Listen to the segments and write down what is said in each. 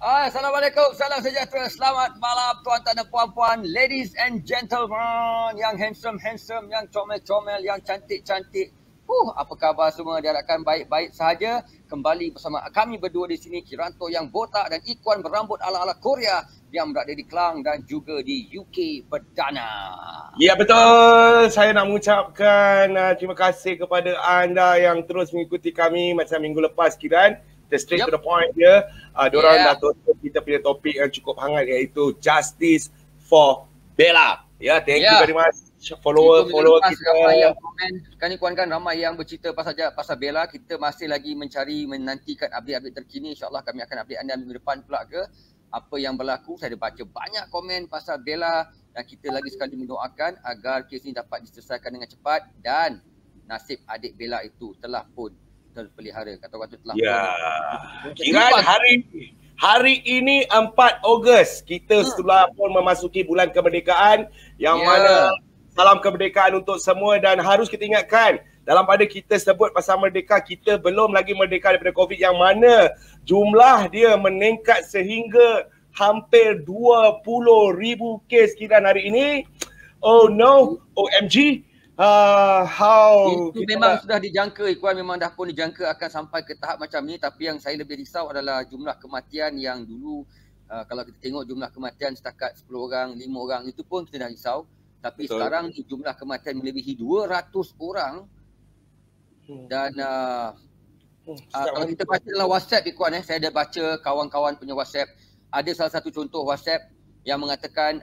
Assalamualaikum, salam sejahtera, selamat malam tuan-tuan dan puan-puan, ladies and gentlemen, yang handsome, yang comel-comel, yang cantik-cantik. Apa khabar semua? Diharapkan baik-baik sahaja. Kembali bersama kami berdua di sini, Kiranto yang botak dan Ikuan berambut ala-ala Korea yang berada di Klang dan juga di UK Perdana. Ya betul, saya nak mengucapkan terima kasih kepada anda yang terus mengikuti kami macam minggu lepas, Kiran. Straight to the point dia. Diorang dah tutup kita punya topik yang cukup hangat, iaitu Justice for Bella. Ya, thank you very much follower kita. Ramai yang komen. Sekarang ni kawan kan ramai yang bercerita pasal Bella. Kita masih lagi menantikan update-update terkini. InsyaAllah kami akan update anda minggu depan pula ke apa yang berlaku. Saya ada baca banyak komen pasal Bella dan kita lagi sekali mendoakan agar kes ini dapat diselesaikan dengan cepat dan nasib adik Bella itu telah pun terpelihara. Kata-kata telah Kira hari ini 4 Ogos kita setelah pun memasuki bulan kemerdekaan yang mana salam kemerdekaan untuk semua. Dan harus kita ingatkan, dalam pada kita sebut pasal merdeka, kita belum lagi merdeka daripada COVID yang mana jumlah dia meningkat sehingga hampir 20,000 kes Kiran hari ini. Oh no, OMG. Itu memang sudah dijangka, Ikuan, memang dah pun dijangka akan sampai ke tahap macam ni. Tapi yang saya lebih risau adalah jumlah kematian yang dulu kalau kita tengok jumlah kematian setakat 10 orang, 5 orang, itu pun kita dah risau. Tapi betul, sekarang ni jumlah kematian melebihi 200 orang. Dan kalau kita baca dalam WhatsApp, Ikuan, saya ada baca kawan-kawan punya WhatsApp. Ada salah satu contoh WhatsApp yang mengatakan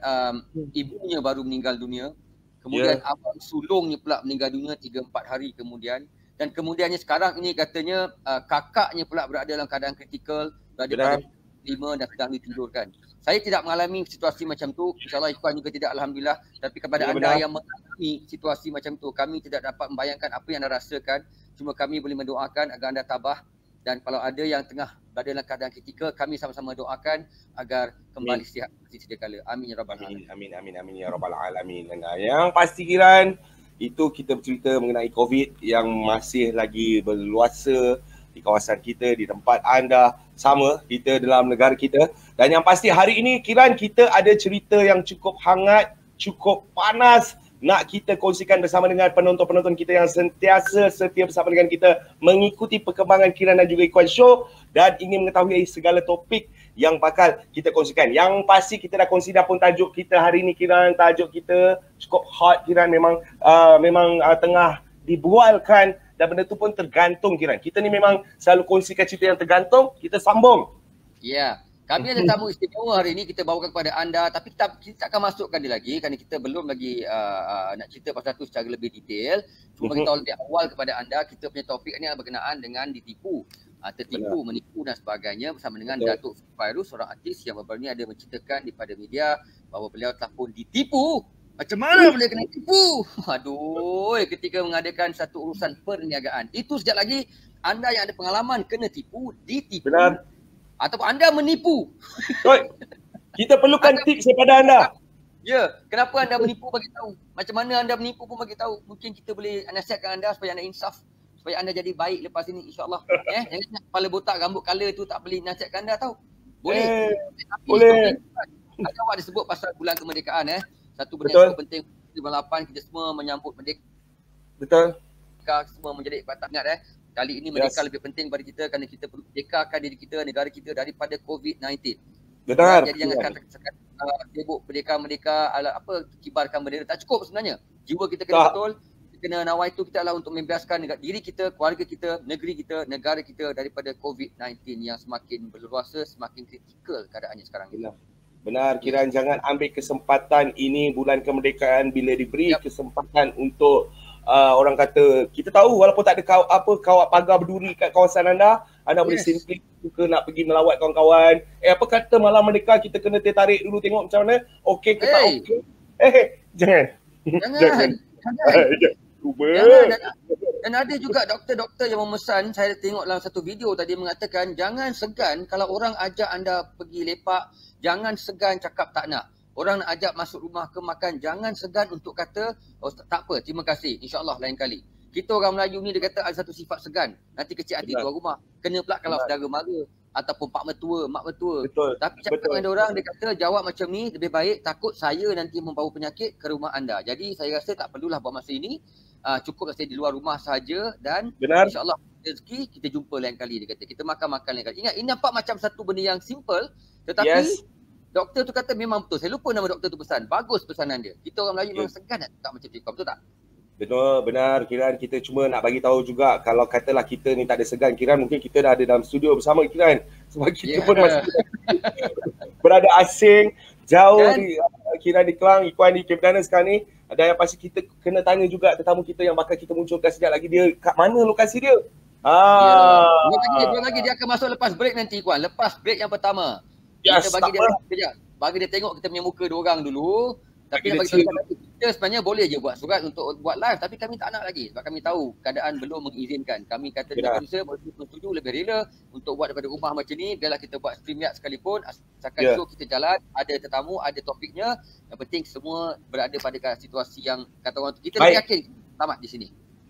ibunya baru meninggal dunia. Kemudian abang sulungnya pula meninggal dunia 3-4 hari kemudian. Dan kemudiannya sekarang ini katanya kakaknya pula berada dalam keadaan kritikal, berada pada 5 dan sedang ditidurkan. Saya tidak mengalami situasi macam tu. InsyaAllah Ikuan juga tidak, Alhamdulillah. Tapi kepada anda yang mengalami situasi macam tu, kami tidak dapat membayangkan apa yang anda rasakan. Cuma kami boleh mendoakan agar anda tabah. Dan kalau ada yang tengah berada dalam keadaan kritikal, kami sama-sama doakan agar kembali sihat seperti sedia kala. Amin ya rabbal alamin. Amin ya rabbal alamin. Dan yang pasti Kiran, itu kita bercerita mengenai COVID yang masih lagi berluasa di kawasan kita, di tempat anda, sama kita dalam negara kita. Dan yang pasti hari ini Kiran, kita ada cerita yang cukup hangat, cukup panas nak kita kongsikan bersama dengan penonton-penonton kita yang sentiasa setia bersama dengan kita mengikuti perkembangan Kiran dan juga Ikuan Show dan ingin mengetahui segala topik yang bakal kita kongsikan. Yang pasti kita dah kongsi dah pun tajuk kita hari ini, Kiran. Tajuk kita cukup hot, Kiran. Memang tengah dibualkan dan benda tu pun tergantung, Kiran. Kita ni memang selalu kongsikan cerita yang tergantung, kita sambung. Ya. Kami ada tamu istimewa hari ini, kita bawakan kepada anda, tapi kita akan masukkan dia lagi kerana kita belum lagi nak cerita pasal tu secara lebih detail. Cuma kita lebih awal kepada anda, kita punya topik ni berkenaan dengan ditipu, menipu dan sebagainya bersama dengan Datuk Fairuz, seorang artis yang baru-baru ni ada menceritakan daripada media bahawa beliau telah pun ditipu. Macam mana boleh kena tipu? Aduh, ketika mengadakan satu urusan perniagaan. Itu sekejap lagi anda yang ada pengalaman kena tipu, ditipu. Benar. Ataupun anda menipu. Kita perlukan tips daripada anda. Ya, kenapa anda menipu, bagi tahu. Macam mana anda menipu pun bagi tahu. Mungkin kita boleh nasihatkan anda supaya anda insaf, supaya anda jadi baik lepas ini, insya-Allah. Jangan kepala botak rambut color tu tak boleh nasihatkan anda tahu. Boleh. Boleh. Ada awak disebut pasal bulan kemerdekaan Satu benda yang penting 8 kita semua menyambut merdeka. Betul. Semua menjadi patah ingat kali ini merdeka lebih penting bagi kita kerana kita perlu merdekakan diri kita, negara kita daripada COVID-19. Betul. Jadi jangan kata-kata sibuk merdeka, kibarkan bendera. Tak cukup sebenarnya. Jiwa kita kena betul. Kita kena nawaitu kita adalah untuk membebaskan diri kita, keluarga kita, negeri kita, negara kita daripada COVID-19 yang semakin berluasa, semakin kritikal keadaannya sekarang ini. Benar, Kiran, jangan ambil kesempatan ini bulan kemerdekaan bila diberi kesempatan untuk orang kata, kita tahu walaupun tak ada kawat pagar berduri kat kawasan anda boleh simply suka nak pergi melawat kawan-kawan. Apa kata malam merdeka kita kena tertarik dulu tengok macam mana, okey ke tak okey. Jangan. Dan ada juga doktor-doktor yang memesan, saya tengok dalam satu video tadi mengatakan jangan segan kalau orang ajak anda pergi lepak, jangan segan cakap tak nak. Orang nak ajak masuk rumah ke makan, jangan segan untuk kata, oh tak apa, terima kasih, insya-Allah lain kali. Kita orang Melayu ni dia kata ada satu sifat segan. Nanti kecil hati tuan rumah. Kena pula kalau saudara mara. ataupun pak mertua, mak mertua. Betul. Tapi cakap dengan orang, dia kata jawab macam ni lebih baik, takut saya nanti membawa penyakit ke rumah anda. Jadi saya rasa tak perlulah buat masa ini. Cukup saya di luar rumah saja dan insya-Allah rezeki kita jumpa lain kali, dia kata. Kita makan-makan lain kali. Ingat, ini nampak macam satu benda yang simple, tetapi doktor tu kata memang betul. Saya lupa nama doktor tu pesan. Bagus pesanan dia. Kita orang Melayu memang segan nak tak macam tu. Betul tak? Benar. Kiran, kita cuma nak bagi tahu juga kalau katalah kita ni tak ada segan, Kiran mungkin kita dah ada dalam studio bersama, Kiran. Sebab kita pun masih berada asing, jauh di Kiran di Kelang, Ikuan di Cape Dana sekarang ni. Dan yang pasti kita kena tanya juga tetamu kita yang bakal kita munculkan sekejap lagi, dia kat mana lokasi dia? Dia lagi dia akan masuk lepas break nanti, Ikuan. Lepas break yang pertama. Kita bagi dia sekejap. Bagi dia tengok kita punya muka diorang dulu. Tapi bagi kita sebenarnya boleh je buat surat untuk buat live, tapi kami tak nak lagi sebab kami tahu keadaan belum mengizinkan. Kami kata dengan producer setuju, lebih rela untuk buat daripada rumah macam ni. Biarlah kita buat StreamYard sekalipun, asalkan show kita jalan, ada tetamu, ada topiknya. Yang penting semua berada pada situasi yang kata orang tu kita yakin tamat di sini.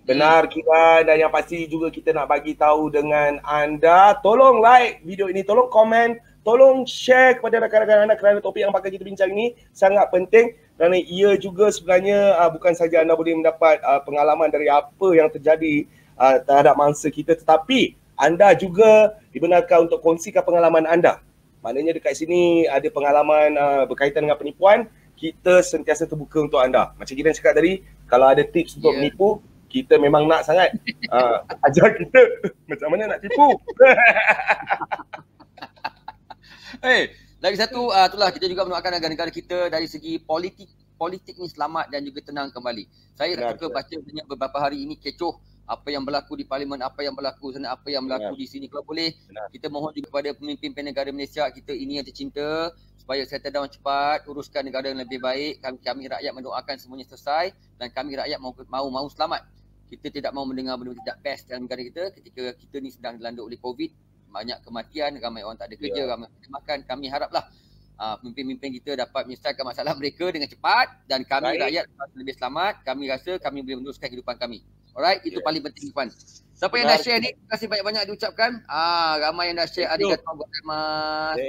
Benar, Kira, dan yang pasti juga kita nak bagi tahu dengan anda, tolong like video ini, tolong komen, tolong share kepada rakan-rakan anda kerana topik yang bakal kita bincang ini sangat penting. Kerana ia juga sebenarnya bukan saja anda boleh mendapat pengalaman dari apa yang terjadi terhadap mangsa kita, tetapi anda juga dibenarkan untuk kongsikan pengalaman anda. Maknanya dekat sini ada pengalaman berkaitan dengan penipuan, kita sentiasa terbuka untuk anda. Macam kita cakap tadi, kalau ada tips untuk menipu, kita memang nak sangat. Ajar kita macam mana nak tipu. Lagi satu, itulah kita juga mendoakan negara kita dari segi politik ni selamat dan juga tenang kembali. Saya tak suka baca beberapa hari ini kecoh apa yang berlaku di parlimen, apa yang berlaku sana, apa yang berlaku di sini. Kalau boleh, kita mohon juga kepada pemimpin negara Malaysia kita ini yang tercinta supaya settle down cepat, uruskan negara yang lebih baik. Kami rakyat mendoakan semuanya selesai dan kami rakyat mahu selamat. Kita tidak mahu mendengar benda-benda tidak best dalam negara kita ketika kita ni sedang dilanduk oleh COVID. Banyak kematian, ramai orang tak ada kerja, ramai tak ada makan. Kami haraplah pemimpin kita dapat menyelesaikan masalah mereka dengan cepat dan kami rakyat lebih selamat. Kami rasa kami boleh meneruskan kehidupan kami. Alright, itu paling penting, Puan. Siapa yang dah share ni, terima kasih banyak-banyak diucapkan. Ramai yang dah share. Arigatou gozaimasu.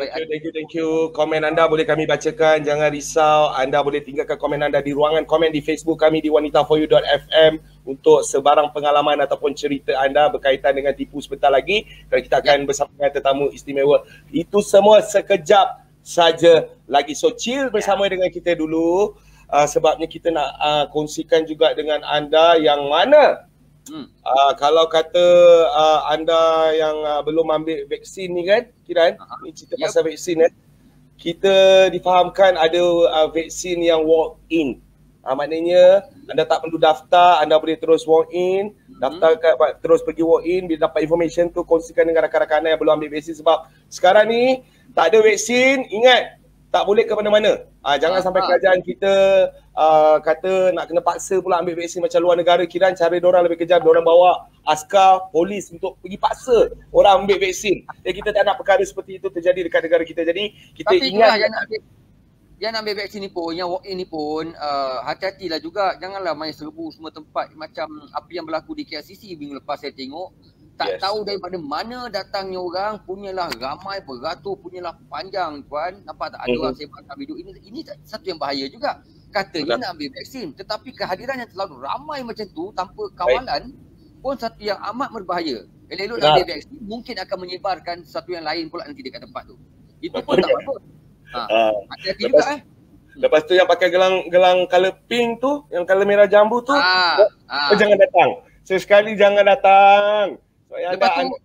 Thank you. Komen anda boleh kami bacakan. Jangan risau. Anda boleh tinggalkan komen anda di ruangan komen di Facebook kami di wanitaforyou.fm untuk sebarang pengalaman ataupun cerita anda berkaitan dengan tipu sebentar lagi. Kerana kita akan bersama dengan tetamu istimewa. Itu semua sekejap saja lagi. So chill bersama dengan kita dulu. Sebabnya kita nak kongsikan juga dengan anda yang mana kalau kata anda yang belum ambil vaksin ni kan, Kiran, ni cerita pasal vaksin kan, kita difahamkan ada vaksin yang walk in. Maknanya anda tak perlu daftar, anda boleh terus walk in, daftar terus pergi walk in, bila dapat information tu kongsikan dengan rakan-rakan anda yang belum ambil vaksin. Sebab sekarang ni tak ada vaksin, ingat tak boleh ke mana-mana. Jangan sampai kerajaan kita kata nak kena paksa pula ambil vaksin macam luar negara. Kira cara diorang lebih kejam. Diorang bawa askar, polis untuk pergi paksa orang ambil vaksin. Jadi kita tak nak perkara seperti itu terjadi dekat negara kita. Jadi kita ingat yang nak ambil vaksin ni pun, yang walk in ni pun hati-hatilah juga. Janganlah main serbu semua tempat macam apa yang berlaku di KLCC minggu lepas saya tengok. Tak tahu daripada mana datangnya orang, punyalah ramai, beratur, punyalah panjang, Tuan. Nampak tak ada orang sebarkan video ini satu yang bahaya juga. Katanya nak ambil vaksin, tetapi kehadiran yang terlalu ramai macam tu tanpa kawalan pun satu yang amat berbahaya. Elok-elok nak ambil vaksin mungkin akan menyebarkan satu yang lain pula nanti dekat tempat tu. Itu pun tak bagus. Hati-hati juga Lepas tu yang pakai gelang color pink tu, yang color merah jambu tu, jangan datang. Sesekali jangan datang. Lepas tu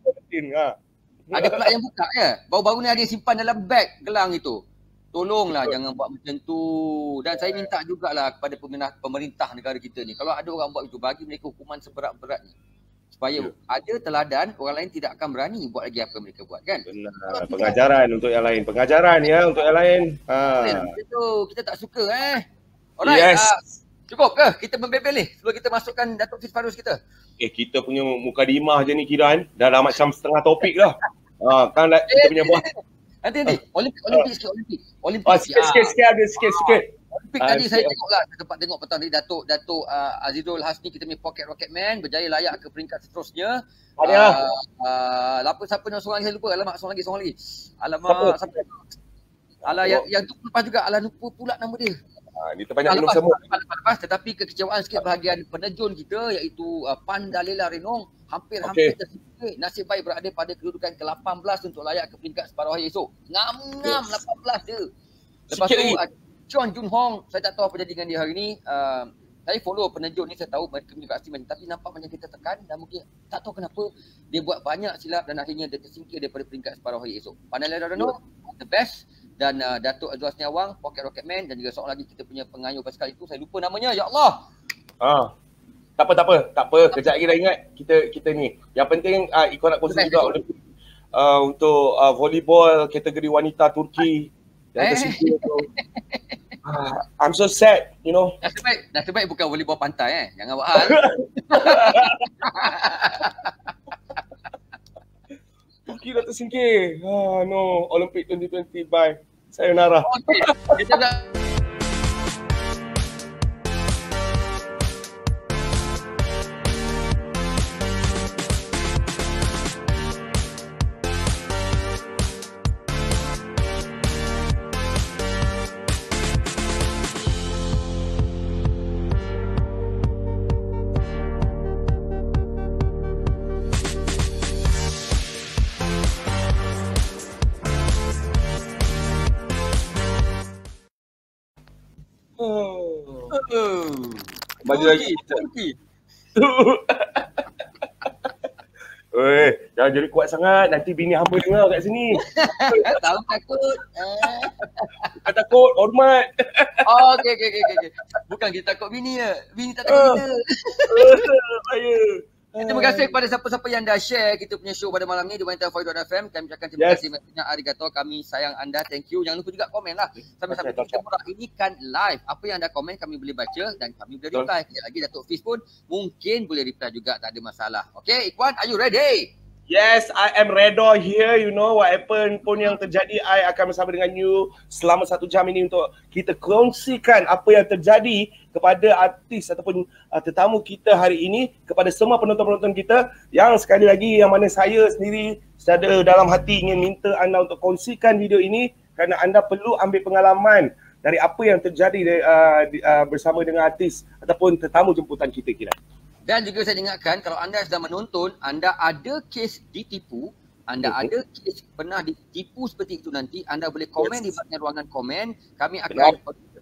ada pula yang buka ya. Baru-baru ni ada yang simpan dalam beg gelang itu. Tolonglah jangan buat macam tu. Dan saya minta jugalah kepada pemerintah negara kita ni, kalau ada orang buat itu, bagi mereka hukuman seberat-beratnya. Supaya ada teladan, orang lain tidak akan berani buat lagi apa mereka buat kan. Benar. Pengajaran untuk yang lain. Pengajaran ya untuk yang lain. Itu kita tak suka Alright. Cukup ke kita membebel ni sebelum kita masukkan Datuk Fiz Farus kita? Kita punya mukadimah je ni Kiran. Dah macam setengah topik lah. Kan kita punya buah. Nanti. Olimpik sikit. Sikit. Olimpik tadi saya tengoklah, saya sempat tengok petang tadi Datuk Azizul Hasni, kita punya pocket rocket man, berjaya layak ke peringkat seterusnya. Siapa nama seorang lagi saya lupa. Alamak, seorang lagi. Alamak, siapa? Yang tu lepas juga, lupa pula nama dia. Dia terbanyak minum semua. Lepas, tetapi kekecewaan sikit bahagian penerjun kita iaitu Pan Dalela Renong hampir tersingkir. Nasib baik berada pada kedudukan ke-18 untuk layak ke peringkat separuh hari esok. Ngam 18 dia. Lepas tu Chon Jun Hong, saya tak tahu apa jadi dengan dia hari ni. Saya follow penerjun ni, saya tahu mereka punya aksi macam, tapi nampak macam kita tekan dan mungkin tak tahu kenapa dia buat banyak silap dan akhirnya dia tersingkir daripada peringkat separuh hari esok. Pan Dalela Renong the best. Dan Datuk Azwar Seniawang, Pocket Rocket Man, dan juga seorang lagi kita punya pengayuh basikal itu, saya lupa namanya, ya Allah. Tak apa. Kejap lagi dah ingat kita ni. Yang penting ikut nak kongsi juga untuk volleyball kategori wanita Turki yang tersingkir tu. I'm so sad, you know. Nasib baik bukan volleyball pantai jangan buat hal. Turki dah tersingkir. No, Olympic 2020 bye. Sayonara. Okay. Kita dah baju lagi kita. Jangan jadi kuat sangat, nanti bini hamba dengar kat sini. tahu takut. Bukan takut, hormat. Okey. Bukan kita takut bini ya. Bini tak takut kita. Saya. Terima kasih kepada siapa-siapa yang dah share kita punya show pada malam ni di wanitavoice.fm. Kami ucapkan terima kasih banyak, arigato, kami sayang anda, thank you. Jangan lupa juga komen lah. Sampai-sampai kita borak ini kan live. Apa yang anda komen kami boleh baca dan kami boleh reply. Kejap lagi Datuk Fiz pun mungkin boleh reply juga, tak ada masalah. Okay, Ikhwan, are you ready? Yes, I am ready here. You know, what happen pun yang terjadi, I akan bersama dengan you selama 1 jam ini untuk kita kongsikan apa yang terjadi kepada artis ataupun tetamu kita hari ini, kepada semua penonton-penonton kita yang sekali lagi yang mana saya sendiri secara dalam hati ingin minta anda untuk kongsikan video ini kerana anda perlu ambil pengalaman dari apa yang terjadi bersama dengan artis ataupun tetamu jemputan kita kira. Dan juga saya ingatkan, kalau anda sedang menonton, anda ada kes ditipu, anda ada kes pernah ditipu seperti itu nanti, anda boleh komen di bahagian ruangan komen.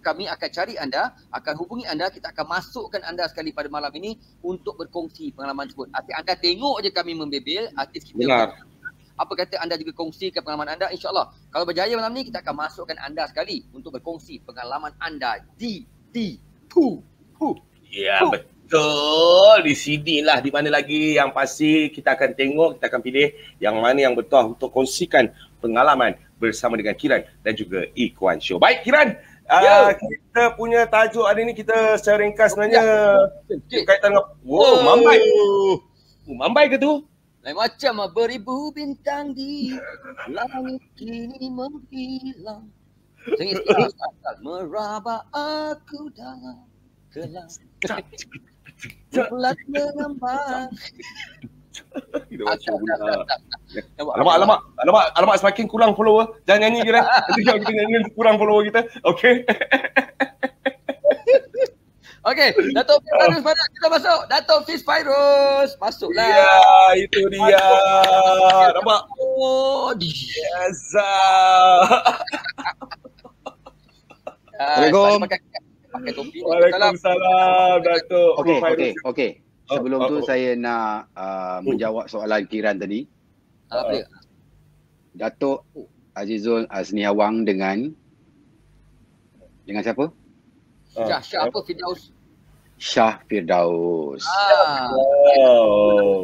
Kami akan cari anda, akan hubungi anda, kita akan masukkan anda sekali pada malam ini untuk berkongsi pengalaman tersebut. Arti anda tengok je kami membebel, artis kita. Apa kata anda juga kongsikan pengalaman anda, insyaAllah. Kalau berjaya malam ni, kita akan masukkan anda sekali untuk berkongsi pengalaman anda ditipu. Ya, betul. Di sini lah, di mana lagi yang pasti kita akan tengok, kita akan pilih yang mana yang betul untuk kongsikan pengalaman bersama dengan Kiran dan juga Ikhwan Show. Baik Kiran, kita punya tajuk hari ni kita secara ringkas sebenarnya berkaitan dengan Mambai. Mambai ke tu? Lain macam beribu bintang di langit kini menghilang. Sengit asal meraba aku dalam gelap. Bulat mengambang. Alamak semakin kurang follower. Jangan nyanyi Kiran. Nanti kita nyanyi kurang follower kita. Okey. Okey, Datuk Fiz Fairuz mana? Kita masuk. Datuk Fiz Fairuz. Masuklah. Ya, itu dia. Nampak? Yes. Assalamualaikum. Waalaikumsalam Datuk. Okey. Sebelum tu saya nak menjawab soalan Kiran tadi. Datuk Azizul Seniawang dengan siapa? Syah apa Firdaus? Syah Firdaus.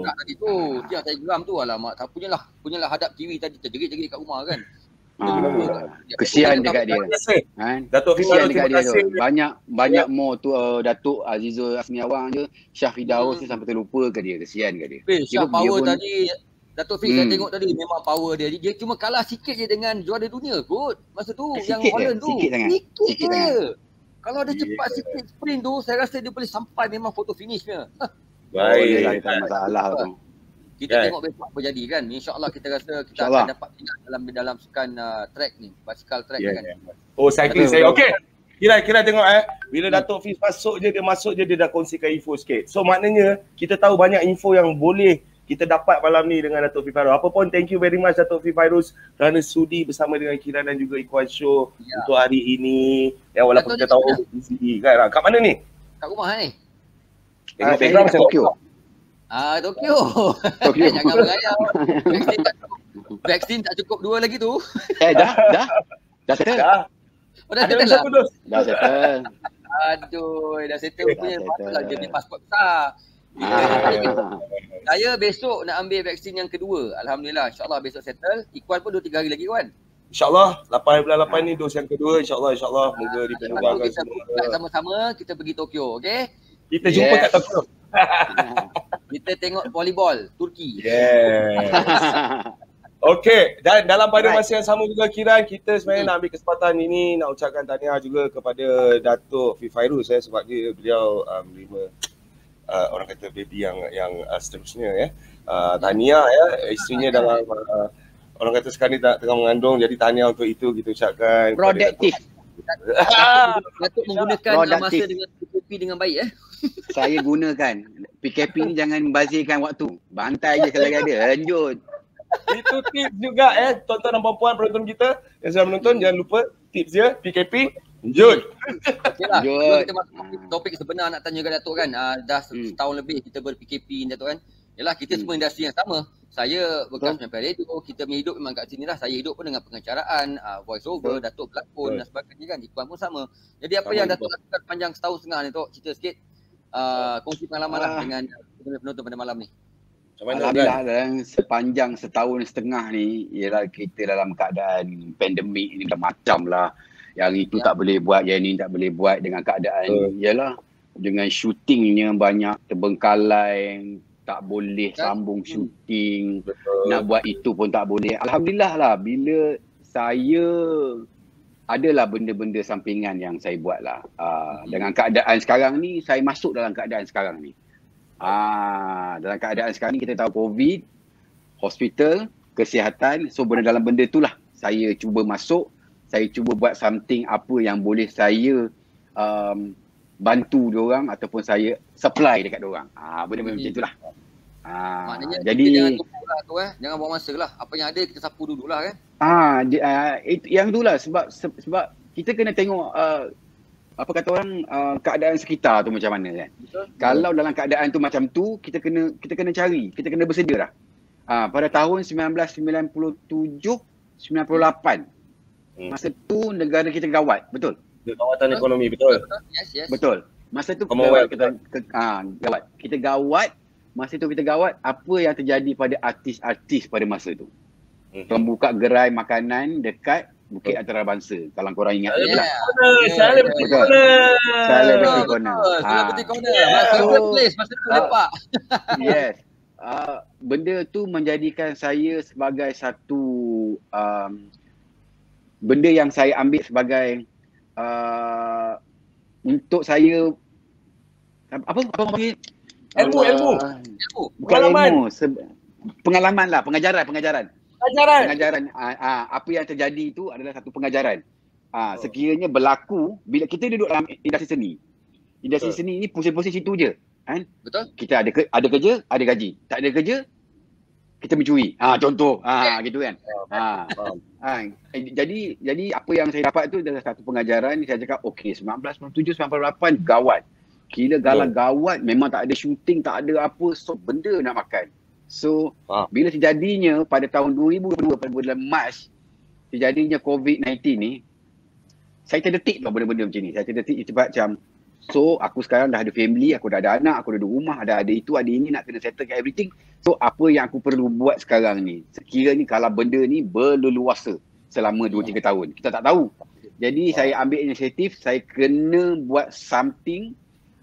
Tadi tu, dia saya geram tu, alamak. Tak punyalah hadap TV tadi terjerit-jerit kat rumah kan. Kesian dekat dia. Datuk Kesian dekat dia tu. Banyak more tu Datuk Azizul Seniawang je, Syah Firdaus tu sampai terlupa ke dia. Kesian ke dia. Syah power tadi, Datuk Fiz saya tengok tadi memang power dia. Dia cuma kalah sikit je dengan juara dunia kot. Masa tu yang Holland tu. Sikit sangat. Kalau dia cepat sikit sprint tu, saya rasa dia boleh sampai memang photo finishnya. Baik, tak masalah tu. Kita tengok besok apa jadi kan. InsyaAllah kita rasa kita akan dapat minat dalam sukan track ni, basikal track kan. Oh, cycling saya. Okey. Kira tengok bila Datuk Fiz masuk je dia dah kongsikan info sikit. So maknanya kita tahu banyak info yang boleh kita dapat malam ni dengan Datuk Fiz Fairuz. Apa pun thank you very much Datuk Fiz Fairuz kerana sudi bersama dengan Kira dan juga Ikhwan Show untuk hari ini. Ya walaupun kita tahu busy kan. Kat mana ni? Kat rumah ni. Tengok background macam Tokyo. Tokyo. Jangan berayau. Vaksin tak cukup 2 lagi tu. Dah settle. Dah settle lah. Dah settle. Aduh, dah settle punya. Patutlah dia punya pasport besar. Saya besok nak ambil vaksin yang kedua. Alhamdulillah, insyaAllah besok settle. Ikhwan pun 2-3 hari lagi Ikhwan. InsyaAllah 8 bulan 8 ni dos yang kedua. InsyaAllah moga diperluangkan kita semua. Sama-sama kita pergi Tokyo, okey? Kita jumpa kat Tokyo. Kita tengok volleyball Turki. Okey, dan dalam pada masa yang sama juga Kiran, kita sebenarnya nak ambil kesempatan ini nak ucapkan tahniah juga kepada Datuk Fiz Fairuz sebab beliau menerima orang kata baby yang seterusnya tahniah isterinya dalam orang kata sekarang ni tengah mengandung, jadi tahniah untuk itu kita ucapkan. Produktif. Datuk menggunakan masa dengan PKP dengan baik Saya gunakan PKP ni jangan membazirkan waktu. Bantai je kalau ada. Lanjut. Itu tips juga tuan-tuan dan puan-puan penonton kita yang sedang menonton, jangan lupa tips dia PKP. Lanjut. Okeylah. Kita masuk topik sebenar nak tanya kat Datuk kan. Dah setahun lebih kita ber-PKP ni Datuk kan. Yalah kita semua industri yang sama. Saya bekas penyampai radio, kita punya hidup memang kat sini lah. Saya hidup pun dengan pengacaraan, voice over, Datuk pelakon dan sebagainya kan. Ikhwan pun sama. Jadi apa yang Datuk lakukan panjang setahun setengah ni Tok? Cerita sikit. Kongsi pengalaman lah dengan penonton pada malam ni. Alhamdulillah dalam sepanjang setahun setengah ni ialah kita dalam keadaan pandemik ni macam lah. Yang itu tak boleh buat, yang ini tak boleh buat dengan keadaan ialah dengan syutingnya banyak terbengkalai, tak boleh sambung syuting, nak buat itu pun tak boleh. Alhamdulillah lah bila saya adalah benda-benda sampingan yang saya buat lah. Dengan keadaan sekarang ni, saya masuk dalam keadaan sekarang ni. Dalam keadaan sekarang ni kita tahu COVID, hospital, kesihatan. So dalam benda tu lah saya cuba masuk, saya cuba buat something apa yang boleh saya bantu diorang ataupun saya supply dekat diorang. Benda-benda macam itulah. Maknanya jadi jangan tunggu lah tu jangan buang masa lah. Apa yang ada kita sapu dulu lah kan. Yang itulah sebab kita kena tengok apa kata orang keadaan sekitar tu macam mana kan. Kalau dalam keadaan tu macam tu kita kena cari, kita kena bersedia dah. Pada tahun 1997, 98 masa tu negara kita gawat, betul? Kekuatan ekonomi, betul? Yes. Betul. Masa tu gawat. Gawat. Kita gawat. Masa tu kita gawat. Apa yang terjadi pada artis-artis pada masa tu? Pembuka gerai makanan dekat Bukit Antarabangsa. Kalau korang ingat. Celebrity Corner. Celebrity Corner. Celebrity Corner. Masa tu lepak. Yes. Benda tu menjadikan saya sebagai satu benda yang saya ambil sebagai untuk saya apa panggil ilmu. Bukan ilmu, pengalaman lah, pengajaran. Apa yang terjadi itu adalah satu pengajaran. Sekiranya berlaku bila kita duduk dalam industri seni. Industri seni ni pusing-pusing situ je. Kan? Betul. Kita ada kerja, ada gaji. Tak ada kerja, kita mencuri. Contoh. Gitu kan. Jadi apa yang saya dapat tu adalah satu pengajaran. Saya cakap okey 1997, 98 gawat. Gila gawat, memang tak ada syuting, tak ada apa, so benda nak makan. So bila terjadinya pada tahun 2002 pada bulan Mac terjadinya COVID-19 ni, saya terdetik lah benda-benda macam ni. Saya terdetik sebab macam so aku sekarang dah ada family, aku dah ada anak, aku dah ada rumah, ada itu, ada ini, nak kena settle everything. So apa yang aku perlu buat sekarang ni? Sekiranya kalau benda ni berleluasa selama 2-3 tahun, kita tak tahu. Jadi saya ambil inisiatif, saya kena buat something.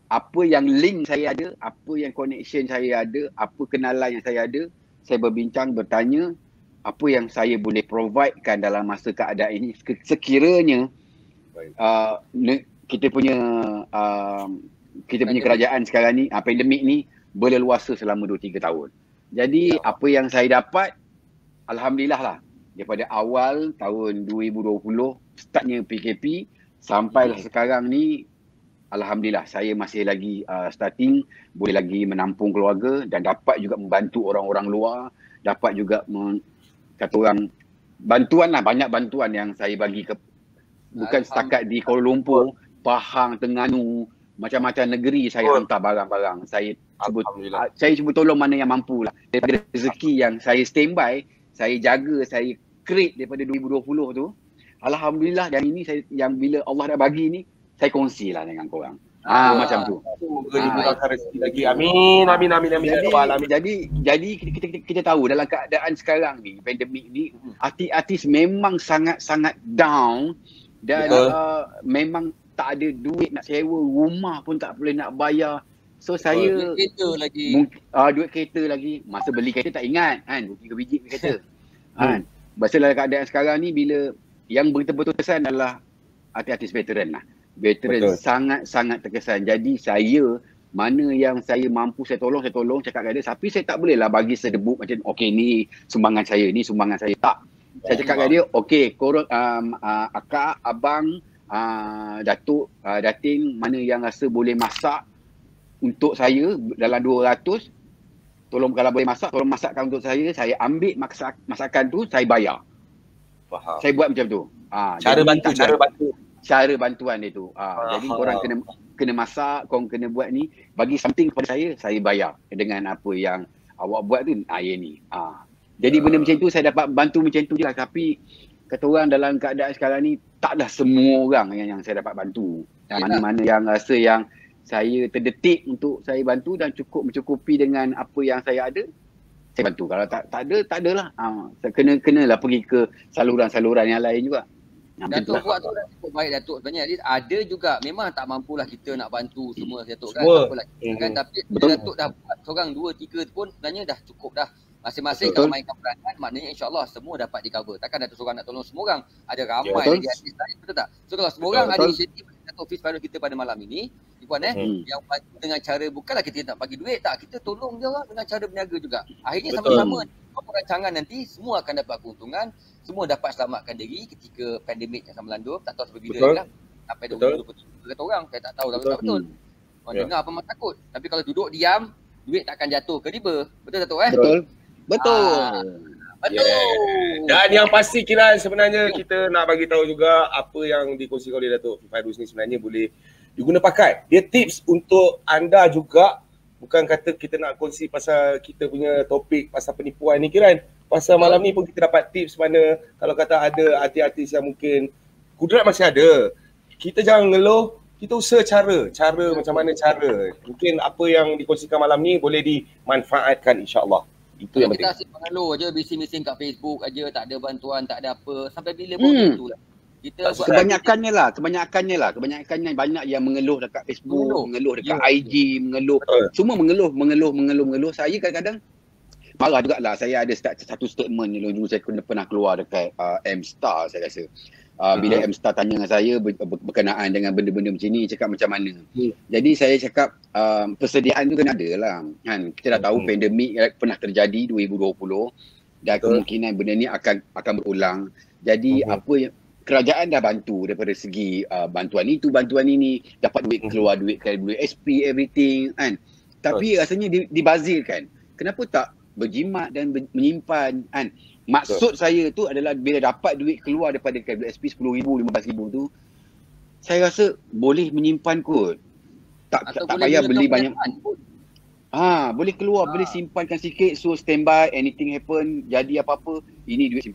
Apa yang link saya ada, apa yang connection saya ada, apa kenalan yang saya ada, saya berbincang, bertanya apa yang saya boleh providekan dalam masa keadaan ini sekiranya kita punya kerajaan sekarang ni, pandemik ni berleluasa selama 2-3 tahun. Jadi apa yang saya dapat, alhamdulillah lah, daripada awal tahun 2020 startnya PKP sampailah sekarang ni, alhamdulillah saya masih lagi starting, boleh lagi menampung keluarga dan dapat juga membantu orang-orang luar, dapat juga kata orang bantuan lah, banyak bantuan yang saya bagi ke bukan setakat di Kuala Lumpur, Pahang, Terengganu, macam-macam negeri saya hantar barang-barang. Saya cuba tolong mana yang mampu lah. Daripada rezeki yang saya standby, saya jaga, saya create daripada 2020 tu. Alhamdulillah, dan ini yang bila Allah dah bagi ni, saya kongsilah dengan korang. Macam tu. Dimudahkan rezeki lagi. Amin. Jadi kita tahu dalam keadaan sekarang ni, pandemik ni, artis memang sangat-sangat down dan memang tak ada duit nak sewa rumah pun tak boleh nak bayar. So saya duit kereta lagi. Duit kereta lagi. Masa beli kereta tak ingat kan, 2-3 biji kereta. Pasal dalam keadaan sekarang ni, bila yang betul-betul terkesan adalah artis-artis veteran lah. Veteran sangat-sangat terkesan. Jadi saya, mana yang saya mampu saya tolong cakap kat dia. Tapi saya tak boleh lah bagi sedebuk macam okey ni sumbangan saya, ni sumbangan saya. Tak. Saya cakap kat dia, okey korang akak, abang, datuk, datin, mana yang rasa boleh masak untuk saya dalam 200, tolong kalau boleh masak, tolong masakkan untuk saya ambil masakan tu, saya bayar. Faham. Saya buat macam tu. Cara bantuan dia tu. Jadi korang kena masak, korang kena buat ni, bagi something kepada saya bayar dengan apa yang awak buat tu, ya ni. Jadi benda macam tu saya dapat bantu macam tu je lah. Tapi kata orang dalam keadaan sekarang ni, taklah semua orang yang saya dapat bantu. Mana-mana yang rasa yang saya terdetik untuk saya bantu dan cukup mencukupi dengan apa yang saya ada, saya bantu. Kalau tak adalah. Kenalah pergi ke saluran-saluran yang lain juga. Datuk buat tu dah cukup baik Datuk sebenarnya. Ada juga memang tak mampulah kita nak bantu semua Datuk kan. Kan, tapi Datuk dah buat seorang 2-3 pun sebenarnya dah cukup dah. Masing-masing kalau mainkan peranan, maknanya insya-Allah semua dapat di-cover. Takkan Datuk seorang nak tolong semua orang. Ada ramai lagi artis lain, betul tak? So kalau semua orang ada inisiatif Datuk Fiz Fairuz kita pada malam ini, Puan yang bantu dengan cara, bukanlah kita nak bagi duit, tak, kita tolong dia orang dengan cara berniaga juga. Akhirnya sama-sama rancangan nanti semua akan dapat keuntungan, semua dapat selamatkan diri ketika pandemik yang akan melanda. Tak tahu sampai bila lah. Sampai 2023 kata orang, saya tak tahu tapi tak betul. Orang dengar apa memang takut. Tapi kalau duduk diam, duit takkan jatuh ke riba. Betul Datuk Betul. Dan yang pasti Kiran, sebenarnya kita nak bagi tahu juga apa yang dikongsikan oleh Datuk Fairuz ni sebenarnya boleh diguna pakai. Dia tips untuk anda juga, bukan kata kita nak kongsi pasal kita punya topik pasal penipuan ni Kiran. Pasal malam ni pun kita dapat tips mana kalau kata ada artis-artis yang mungkin kudrat masih ada. Kita jangan ngeluh, kita usaha cara macam mana cara. Mungkin apa yang dikongsikan malam ni boleh dimanfaatkan insya-Allah. Itu yang penting. Kita asyik mengeluh je, bising-bising kat Facebook aja, tak ada bantuan, tak ada apa. Sampai bila pun itulah. Kita kebanyakannya banyak yang mengeluh dekat Facebook, mengeluh dekat IG, mengeluh. Semua mengeluh. Saya kadang-kadang marah jugalah. Saya ada satu statement ni dulu saya pernah keluar dekat M-Star saya rasa. Bila M-Star tanya dengan saya berkenaan dengan benda-benda macam ni, cakap macam mana. Jadi saya cakap persediaan tu kena ada lah kan. Kita dah tahu pandemik pernah terjadi 2020 dan kemungkinan benda ni akan berulang. Jadi apa yang kerajaan dah bantu daripada segi bantuan itu, bantuan ini, dapat duit keluar, duit SP, everything kan. Tapi rasanya dibazirkan. Kenapa tak berjimat dan menyimpan kan? Maksud saya tu adalah bila dapat duit keluar daripada KWSP 10,000, 15,000 tu, saya rasa boleh menyimpan kot. Tak payah beli banyak. Boleh keluar, boleh simpankan sikit, so standby, anything happen, jadi apa-apa, ini duit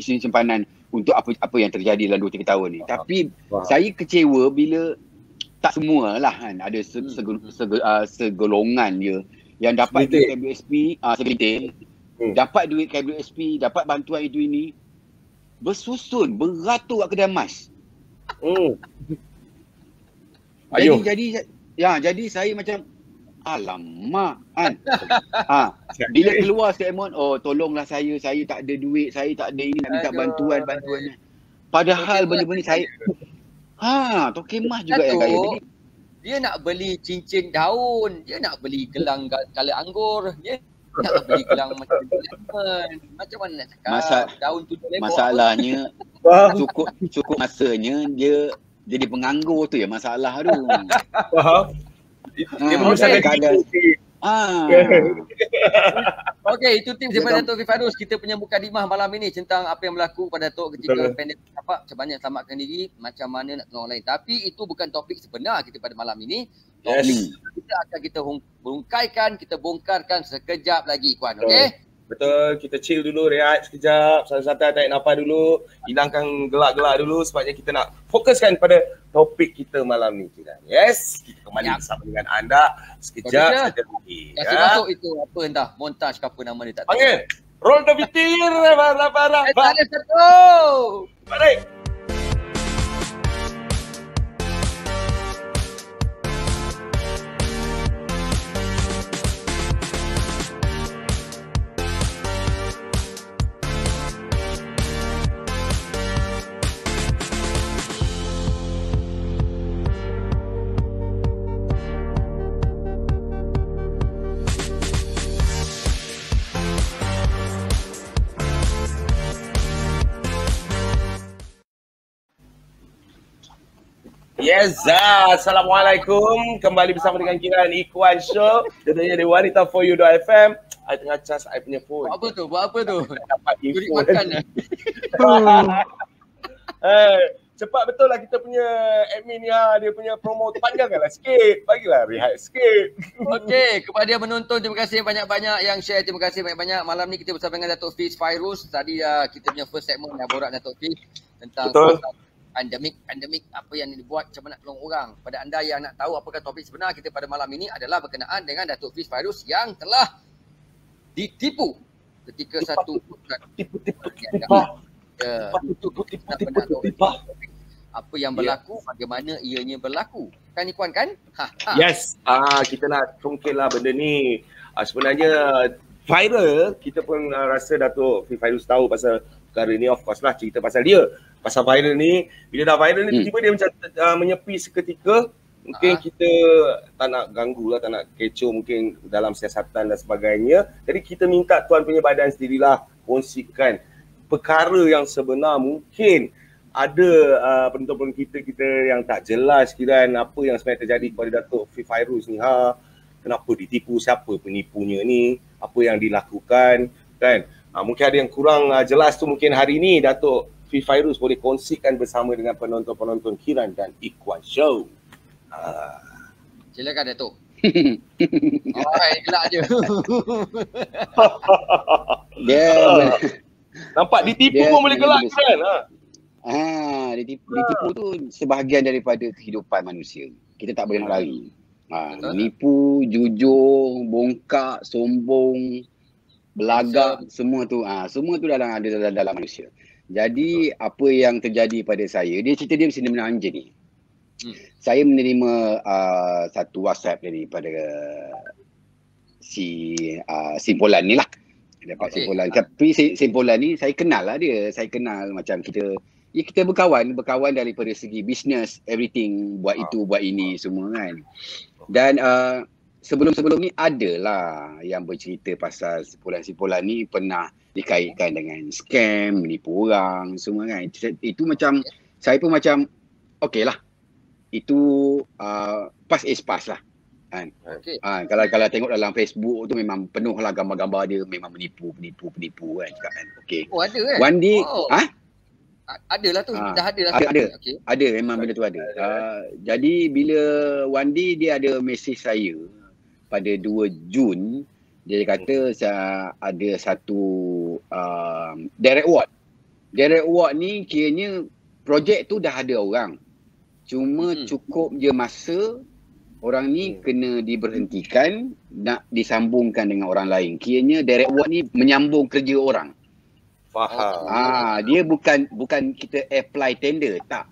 simpanan untuk apa yang terjadi dalam 2-3 tahun ni. Tapi saya kecewa bila tak semualah kan, ada segolongan dia yang dapat duit KWSP, segelintir, dapat duit KWSP, dapat bantuan itu ini, bersusun, beratur kat kedai emas. Jadi saya macam alamak kan. Bila keluar statement, tolonglah saya tak ada duit, saya tak ada ini, nak minta bantuan ni. Padahal benda-benda saya Token emas juga yang kaya. Jadi dia nak beli cincin daun, dia nak beli gelang kala anggur, dia nak beli gelang macam diamond. Macam mana nak cakap? Daun tu masalahnya cukup masanya dia jadi penganggur tu ya masalah tu. Faham? Dia menyusahkan diri. Okey, itu tips daripada Datuk Fifarus. Kita punya mukadimah malam ini tentang apa yang berlaku pada Datuk ketika pandemik apa, macam mana selamatkan diri, macam mana nak tolong orang lain. Tapi itu bukan topik sebenar kita pada malam ini. Kita akan kita bongkarkan sekejap lagi, Puan. Okey? Betul, kita chill dulu, rehat sekejap, santai-santai, tarik nafas dulu, hilangkan gelak-gelak dulu sebabnya kita nak fokuskan pada topik kita malam ni. Yes, kita kembali bersama dengan anda sekejap saja lagi. Kasih masuk itu apa entah, montaj ke apa nama dia tak tahu. Panggil, roll the video, para. Ada satu. Baik. Yes, Assalamualaikum. Kembali bersama dengan kita di Ikhwan Show. Tentunya di wanita4u.fm. I tengah charge I punya phone. Buat apa tu? Dapat Curi phone. makan. Cepat betul lah kita punya admin ni dia punya promo tu panjangkanlah sikit. Bagilah rehat sikit. Okey, kepada yang menonton terima kasih banyak-banyak, yang share terima kasih banyak-banyak. Malam ni kita bersama dengan Datuk Fiz Fairuz. Tadi kita punya first segment dah borak Datuk Fiz tentang pandemik apa yang dibuat, macam mana nak tolong orang. Pada anda yang nak tahu apakah topik sebenar kita pada malam ini adalah berkenaan dengan Datuk Fiz Fairuz yang telah ditipu ketika satu tipu apa yang berlaku, bagaimana ianya berlaku. Kan Ikhwan kan? Yes, kita nak congkellah benda ni. Sebenarnya viral, kita pun rasa Datuk Fiz Fairuz tahu pasal perkara ni, of course lah cerita pasal dia. Pasal viral ni, bila dah viral ni tiba-tiba dia macam menyepi seketika. Mungkin kita tak nak ganggu lah, tak nak kecoh mungkin dalam siasatan dan sebagainya. Jadi kita minta tuan punya badan sendirilah kongsikan perkara yang sebenar. Mungkin ada penonton-penonton kita yang tak jelas kiraan apa yang sebenarnya terjadi kepada Datuk Fiz Fairuz ni. Kenapa ditipu, siapa penipunya ni, apa yang dilakukan kan. Mungkin ada yang kurang jelas tu, mungkin hari ni Datuk Fiz Fairuz boleh kongsikan bersama dengan penonton-penonton Kiran dan Ikhwan Show. Silakan Datuk. Gelak je. Dia nampak ditipu pun boleh gelak kan? Ditipu tu sebahagian daripada kehidupan manusia. Kita tak boleh nak lari. Menipu, jujur, bongkak, sombong, belagak, semua tu ada dalam manusia. Jadi apa yang terjadi pada saya, dia cerita dia sebenarnya macam ni. Saya menerima satu WhatsApp daripada si Simpolan ni lah. Dapat simpolan. Tapi simpolan ni saya kenal lah dia. Saya kenal macam kita berkawan daripada segi bisnes, everything, buat itu, buat ini semua kan. Dan sebelum-sebelum ni adalah yang bercerita pasal simpolan-simpolan ni pernah dikaitkan dengan scam, menipu orang semua kan. Itu macam saya pun macam okey lah. Itu pass lah kan. Kalau tengok dalam Facebook tu memang penuh lah gambar-gambar dia memang menipu kan cakap kan. Okey. Ada kan? One day adalah tu, dah ada lah. Ada memang benda tu ada. Jadi bila one day dia ada mesej saya pada 2 Jun, dia kata ada satu direct award. Direct award ni kiranya projek tu dah ada orang. Cuma cukup je masa orang ni kena diberhentikan, nak disambungkan dengan orang lain. Kiranya direct award ni menyambung kerja orang. Faham. Dia bukan kita apply tender, tak.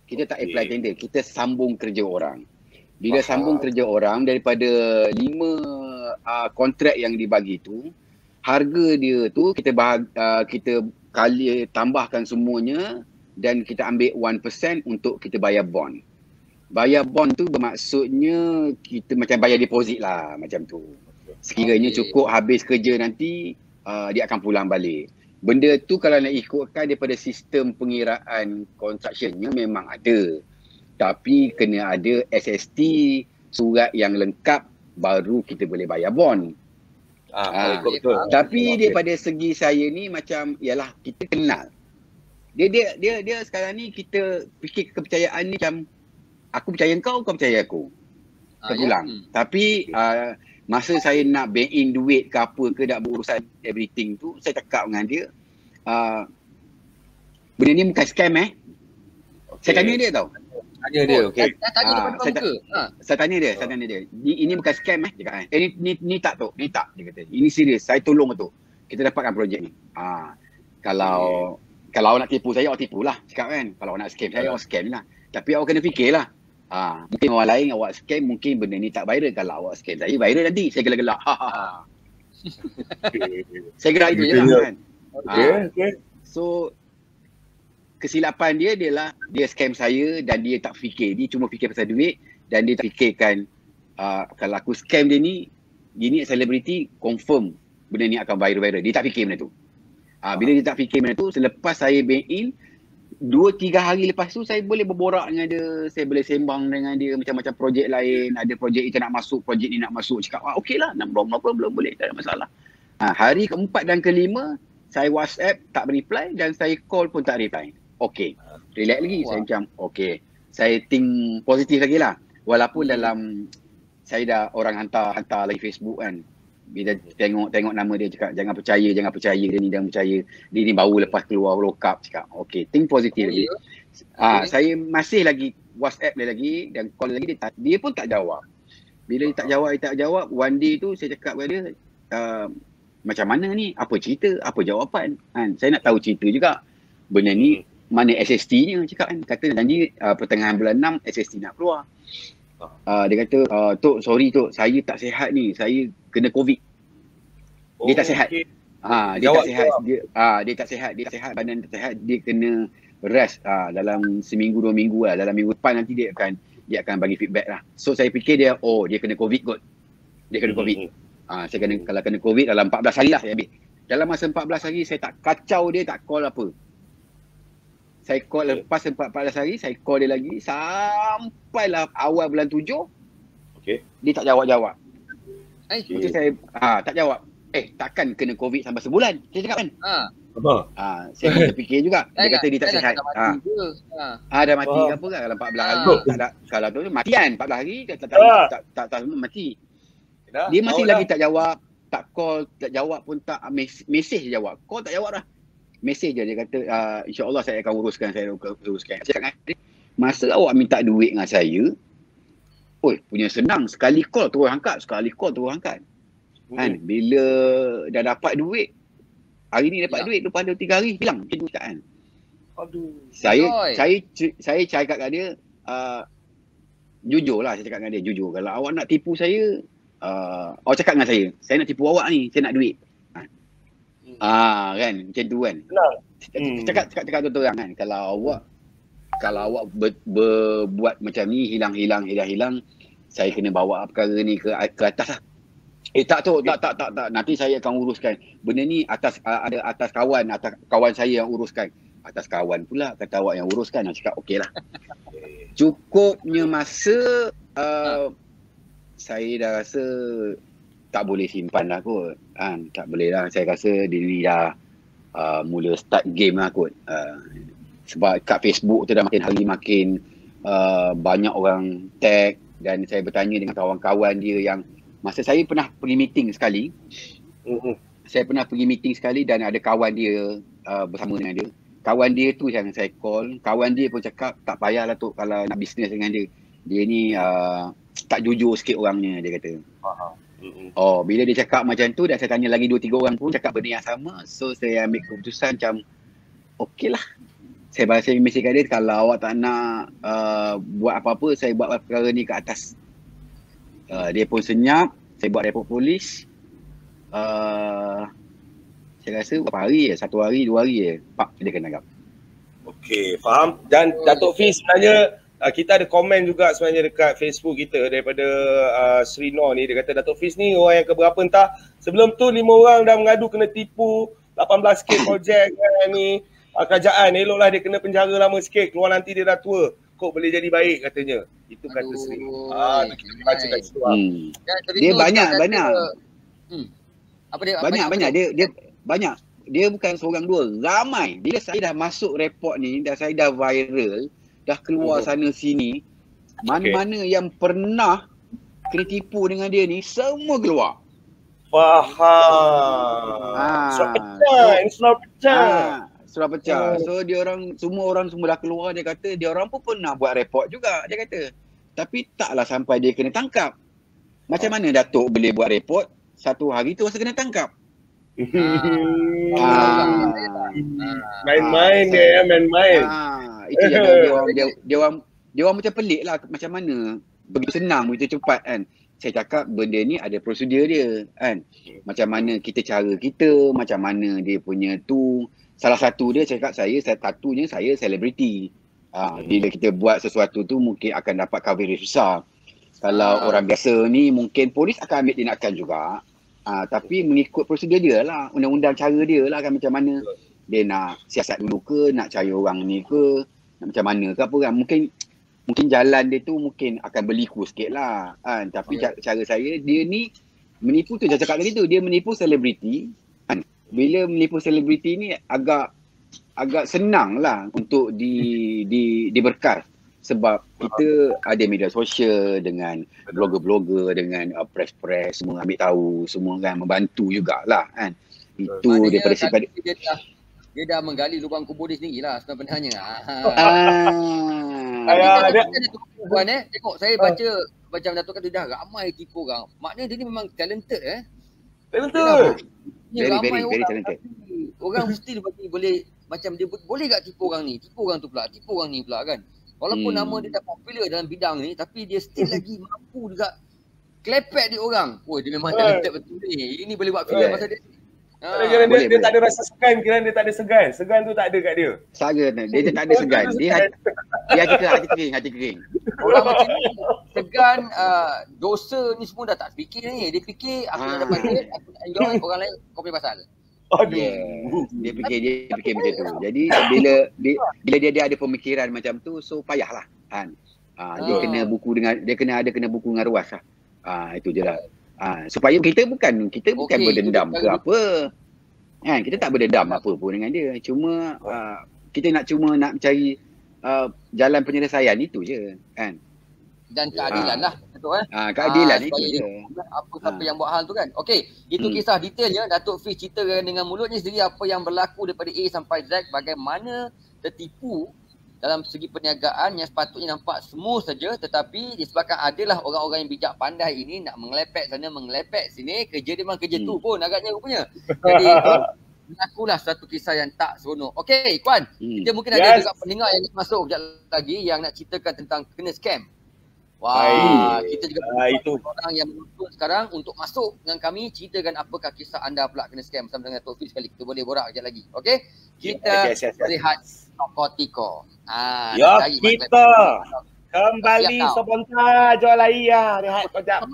Kita tak apply tender, kita sambung kerja orang. Bila sambung kerja orang, daripada 5 kontrak yang dibagi tu, harga dia tu kita tambahkan semuanya dan kita ambil 1% untuk kita bayar bond. Bayar bond tu bermaksudnya kita macam bayar deposit lah macam tu. Sekiranya cukup habis kerja nanti dia akan pulang balik. Benda tu kalau nak ikutkan daripada sistem pengiraan constructionnya memang ada. Tapi kena ada SST, surat yang lengkap baru kita boleh bayar bond. Betul. Tapi daripada segi saya ni macam ialah kita kenal. Dia sekarang ni kita fikir kepercayaan ni macam aku percaya kau percaya aku. Terpulang. Tapi masa saya nak bank in duit ke apa ke nak berurusan everything tu, saya cakap dengan dia benda ni bukan scam Saya tanya dia tau. Tanya dia, okey. Tanya depan muka. Saya tanya dia. Ini bukan scam dia kata. Ni tak tu, ni tak dia kata. Ini serius, saya tolong tu. Kita dapatkan projek ni. Kalau awak nak tipu saya, awak tipulah cakap kan. Kalau awak nak scam saya, awak scam lah. Tapi awak kena fikirlah. Mungkin orang lain awak scam, mungkin benda ni tak viral. Kalau awak scam saya, viral nanti. Saya gelak-gelak. Saya gerak itu je lah kan. Okay. So kesilapan dia adalah dia scam saya dan dia tak fikir. Dia cuma fikir pasal duit dan dia tak fikirkan kalau aku scam dia ni, gini selebriti confirm benda ni akan viral. Dia tak fikir benda tu. Bila dia tak fikir benda tu, selepas saya bank in 2-3 hari lepas tu saya boleh berborak dengan dia, saya boleh sembang dengan dia macam-macam projek lain. Ada projek itu nak masuk, projek ni nak masuk. Cakap okey lah, nak belum boleh, tak ada masalah. Hari keempat dan kelima saya WhatsApp tak reply dan saya call pun tak reply. Okey, relax lagi. Saya macam okey, saya think positif lagi lah. Walaupun dalam saya dah orang hantar lagi Facebook kan. Bila tengok nama dia cakap jangan percaya dia ni, jangan percaya. Dia ni baru lepas keluar lock up cakap. Okey, think positif lagi. Saya masih lagi WhatsApp dia lagi dan call lagi dia pun tak jawab. Bila dia tak jawab, one day tu saya cakap kepada dia macam mana ni? Apa cerita? Apa jawapan? Kan? Saya nak tahu cerita juga. Benda ni mana SST-nya cakap kan. Kata janji pertengahan bulan 6 SST nak keluar. Dia kata, Tok, sorry Tok, saya tak sihat ni. Saya kena COVID. Dia tak sihat. Okay. Dia tak sihat. Dia tak sihat. Dia tak sihat. Badan tak sihat. Dia kena rest dalam seminggu 2 minggu lah. Dalam minggu depan nanti dia akan bagi feedback lah. So saya fikir dia kena COVID kot. Dia kena COVID. Saya kalau kena COVID dalam 14 hari lah saya ambil. Dalam masa 14 hari saya tak kacau dia, tak call apa. Saya call lepas 14 hari, saya call dia lagi sampailah awal bulan 7. Okey. Dia tak jawab-jawab. Okay. Saya tak jawab. Takkan kena COVID sampai sebulan. Saya cakap kan. Saya fikir juga. Dia kata dia tak sihat. Dah mati ke apa kan dalam 14 hari. Kalau tu mati kan 14 hari tak mati. Dia masih lagi tak jawab, tak call, tak jawab pun tak mesej jawab. Call tak jawab dah. Mesej je dia kata insya-Allah saya akan uruskan. Saya cakap dia, masa awak minta duit dengan saya, punya senang, sekali call terus angkat, Kan bila dah dapat duit, hari ni dapat duit, lepas 2-3 hari hilang macam tu kan. Saya cakap kat dia jujur lah, saya cakap dengan dia jujur. Kalau awak nak tipu saya, awak cakap dengan saya nak tipu awak ni, saya nak duit. Kan macam tu kan. Cakap tu orang kan. Kalau awak berbuat macam ni, hilang, saya kena bawa perkara ni ke atas lah. Tak. Nanti saya akan uruskan. Benda ni ada atas kawan saya yang uruskan. Atas kawan pula kata awak yang uruskan. Saya cakap okey lah. Cukupnya masa saya dah rasa tak boleh simpan lah kot. Tak boleh lah. Saya rasa dia ni dah mula start game lah kot. Sebab kat Facebook tu dah makin hari makin banyak orang tag. Dan saya bertanya dengan kawan-kawan dia yang masa saya pernah pergi meeting sekali. Saya pernah pergi meeting sekali dan ada kawan dia bersama dengan dia. Kawan dia tu yang saya call. Kawan dia pun cakap tak payahlah tu kalau nak bisnes dengan dia. Dia ni tak jujur sikit orangnya, dia kata. Bila dia cakap macam tu dan saya tanya lagi 2-3 orang pun cakap benda yang sama. So saya ambil keputusan macam okey lah. Saya mesej kat dia, kalau awak tak nak buat apa-apa, saya buat perkara ni ke atas. Dia pun senyap, saya buat report polis. Saya rasa berapa hari 1 hari, 2 hari Pak, dia kena agak. Okey, faham. Dan Datuk Fiz sebenarnya kita ada komen juga sebenarnya dekat Facebook kita daripada Sri Nur ni. Dia kata Datuk Fiz ni orang yang keberapa entah. Sebelum tu 5 orang dah mengadu kena tipu 18k projek ni. Kerajaan eloklah dia kena penjara lama sikit. Keluar nanti dia dah tua. Kok boleh jadi baik katanya. Itu kata Sri Nur. Kita baca kat situ. Dia banyak. Apa dia? Banyak. Dia banyak. Dia bukan seorang dua, ramai. Bila saya dah masuk report ni, saya dah viral, dah keluar sana sini, mana-mana yang pernah kena tipu dengan dia ni, semua keluar. Faham. Surat pecah. So semua orang dah keluar. Dia kata dia orang pun pernah buat report juga, dia kata. Tapi taklah sampai dia kena tangkap. Macam mana Datuk boleh buat report, satu hari tu rasa kena tangkap? Main-main dia, main-main. Itu dia orang macam pelik lah, macam mana begitu senang, begitu cepat kan. Saya cakap benda ni ada prosedur dia kan. Macam mana cara kita, macam mana dia punya tu. Salah satu dia cakap satunya saya selebriti. Bila kita buat sesuatu tu mungkin akan dapat coverage besar. Kalau orang biasa ni mungkin polis akan ambil tindakan juga. Tapi mengikut prosedur dia lah, undang-undang cara dia lah kan, macam mana dia nak siasat dulu ke, nak cari orang ni ke, nak macam mana ke apa kan. Mungkin jalan dia tu mungkin akan berliku sikit lah kan. Tapi cara saya, dia ni menipu tu, saya cakap tadi tu, dia menipu selebriti kan. Bila menipu selebriti ni agak senang lah untuk diberkas. Sebab kita ada media sosial dengan blogger-blogger, dengan press-press, semua ambil tahu, semua kan membantu jugalah kan. Itu daripada dia dah menggali lubang kubur dia sendiri lah sebenarnya. Tengok saya baca macam Datuk kata dah ramai tipu orang. Maknanya dia ni memang talented Talented. Very talented. Orang mesti boleh macam dia boleh tak tipu orang ni, tipu orang tu pula, tipu orang ni pula kan. Walaupun nama dia dah popular dalam bidang ni, tapi dia still lagi mampu juga klepek dia orang. Oh, dia memang talented betul ni. Ini boleh buat filem pasal dia. Dia tak ada rasa segan, kira dia tak ada segan. Segan tu tak ada kat dia. Dia tak ada segan. Dia hati kering. Orang macam ni segan, dosa ni semua dah tak fikir ni. Dia fikir aku nak dapat duit, aku nak enjoy, orang lain kau punya pasal. Dia fikir macam tu. Jadi bila dia ada pemikiran macam tu, so payahlah kan. Dia kena buku dengan ruas lah. Itu je lah. Supaya kita bukan berdendam ke apa. Kan, kita tak berdendam apa pun dengan dia. Cuma kita nak mencari jalan penyelesaian itu je kan. Dan keadilan lah, betul kan? Keadilan itu je. Siapa yang buat hal tu kan? Okey, itu kisah detailnya. Datuk Fiz ceritakan dengan mulutnya sendiri apa yang berlaku daripada A sampai Z, bagaimana tertipu dalam segi perniagaan yang sepatutnya nampak smooth saja, tetapi disebabkan adalah orang-orang yang bijak pandai ini nak mengelepek sana, mengelepek sini, kerja dia memang kerja tu pun agaknya rupanya. Jadi berlakulah satu kisah yang tak seronok. Okey, Kuan, kita mungkin ada juga pendengar yang nak masuk sekejap lagi yang nak ceritakan tentang kena scam. Wah, kita juga itu orang yang menonton sekarang untuk masuk dengan kami, ceritakan apakah kisah anda pula kena scam bersama dengan Datuk Fiz sekali. Kita boleh borak sekejap lagi. Okey? Kita lihat Toko-Tiko. Kita kembali sebentar jual lagi ya. Rehat kejap.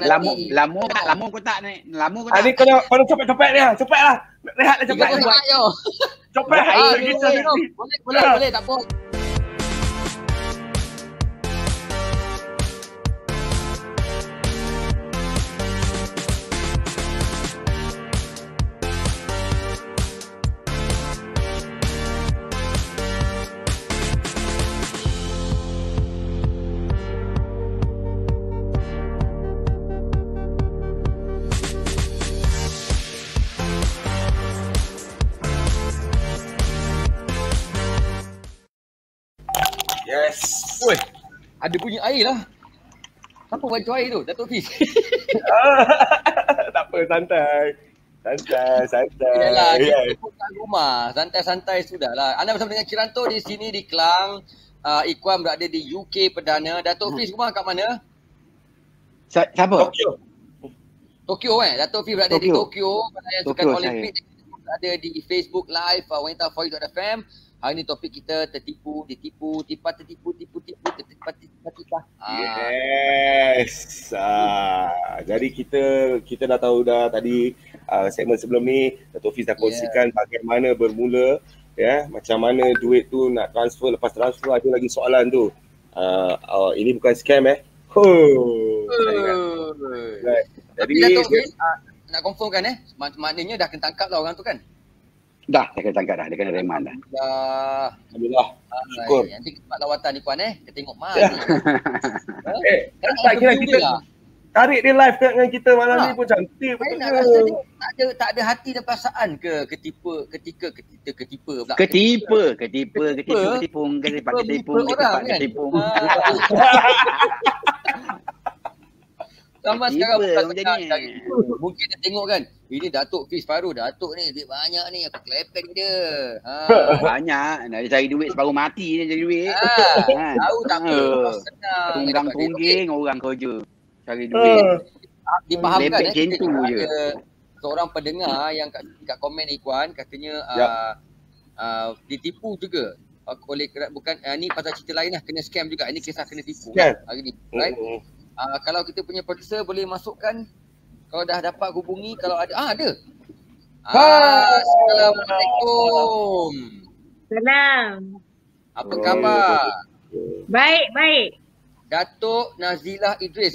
Lama kau tak naik. Lama kau tak. Ni kau cepet-cepet dia. Cepatlah. Rehatlah cepat. Cepat. Boleh tak apa. Woi, ada bunyi air lah. Siapa bantu air tu? Datuk Fiz. Tak apa, santai. Yalah, kita pun kat rumah. Santai-santai sudahlah. Anda bersama dengan Kiranto di sini di Klang. Ikhwan berada di UK Perdana. Datuk Fiz rumah kat mana? Siapa? Tokyo Datuk Fiz berada di Tokyo. Pada yang sukan Olimpik ada di Facebook Live wanitavoice.fm. Hari ni topik kita tertipu. Yes. Jadi kita dah tahu dah tadi segmen sebelum ni Dato' Fiz dah kongsikan bagaimana bermula, ya, macam mana duit tu nak transfer, lepas transfer ada lagi soalan tu. Ini bukan scam Right. Jadi Dato' Fiz nak confirmkan maknanya dah kena tangkap lah orang tu kan? Dah kena tangkap dah, dia kena reman dah. Alhamdulillah. Syukur. Nanti tempat lawatan ni Puan kita tengok mana. Tak kira kita tarik dia live dengan kita malam ni pun cantik. Saya nak rasa dia tak ada hati dan perasaan ke ketipu pula. Ketipu orang kan. Sama sekarang mungkin dia tengok kan, ini Dato' Fiz Faru, Dato' ni duit banyak ni, aku kelepek dia. Banyak, nak cari duit separuh mati dia cari duit. Tahu tak apa, senang. Tunggang-tungging orang kerja cari duit. Dipahamkan kita ada seorang pendengar yang kat komen Ikhwan katanya ditipu juga oleh bukan ni pasal cerita lain lah, kena scam juga. Ini kisah kena tipu hari ni, right? Kalau kita punya producer boleh masukkan, kalau dah dapat hubungi, kalau ada ada. Assalamualaikum. Salam. Apa khabar? Baik. Dato' Nazilah Idris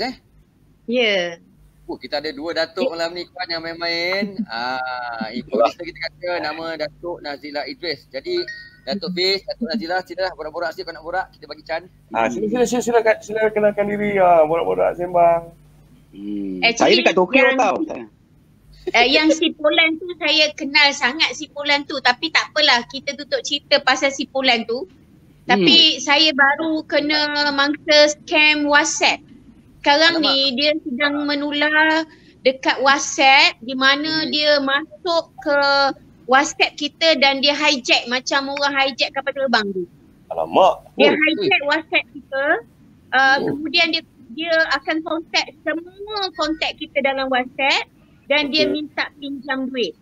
Ya. Kita ada dua Dato' malam ni Puan yang main-main. Producer kita kata nama Dato' Nazilah Idris. Jadi Dato' Fiz, Dato' Nazilah, silalah borak-borak sikit kalau nak borak, kita bagi can. Sila kenalkan diri, borak-borak sembang. Saya dekat Tokyo tau. Yang si Polan tu saya kenal sangat si Polan tu, tapi tak apalah, kita tutup cerita pasal si Polan tu. Tapi saya baru kena mangsa scam WhatsApp. Sekarang ni dia sedang menular dekat WhatsApp, di mana dia masuk ke WhatsApp kita dan dia hijack macam orang hijack kapal terbang tu. Alamak. Dia hijack WhatsApp kita, kemudian dia akan contact semua kontak kita dalam WhatsApp dan dia minta pinjam duit.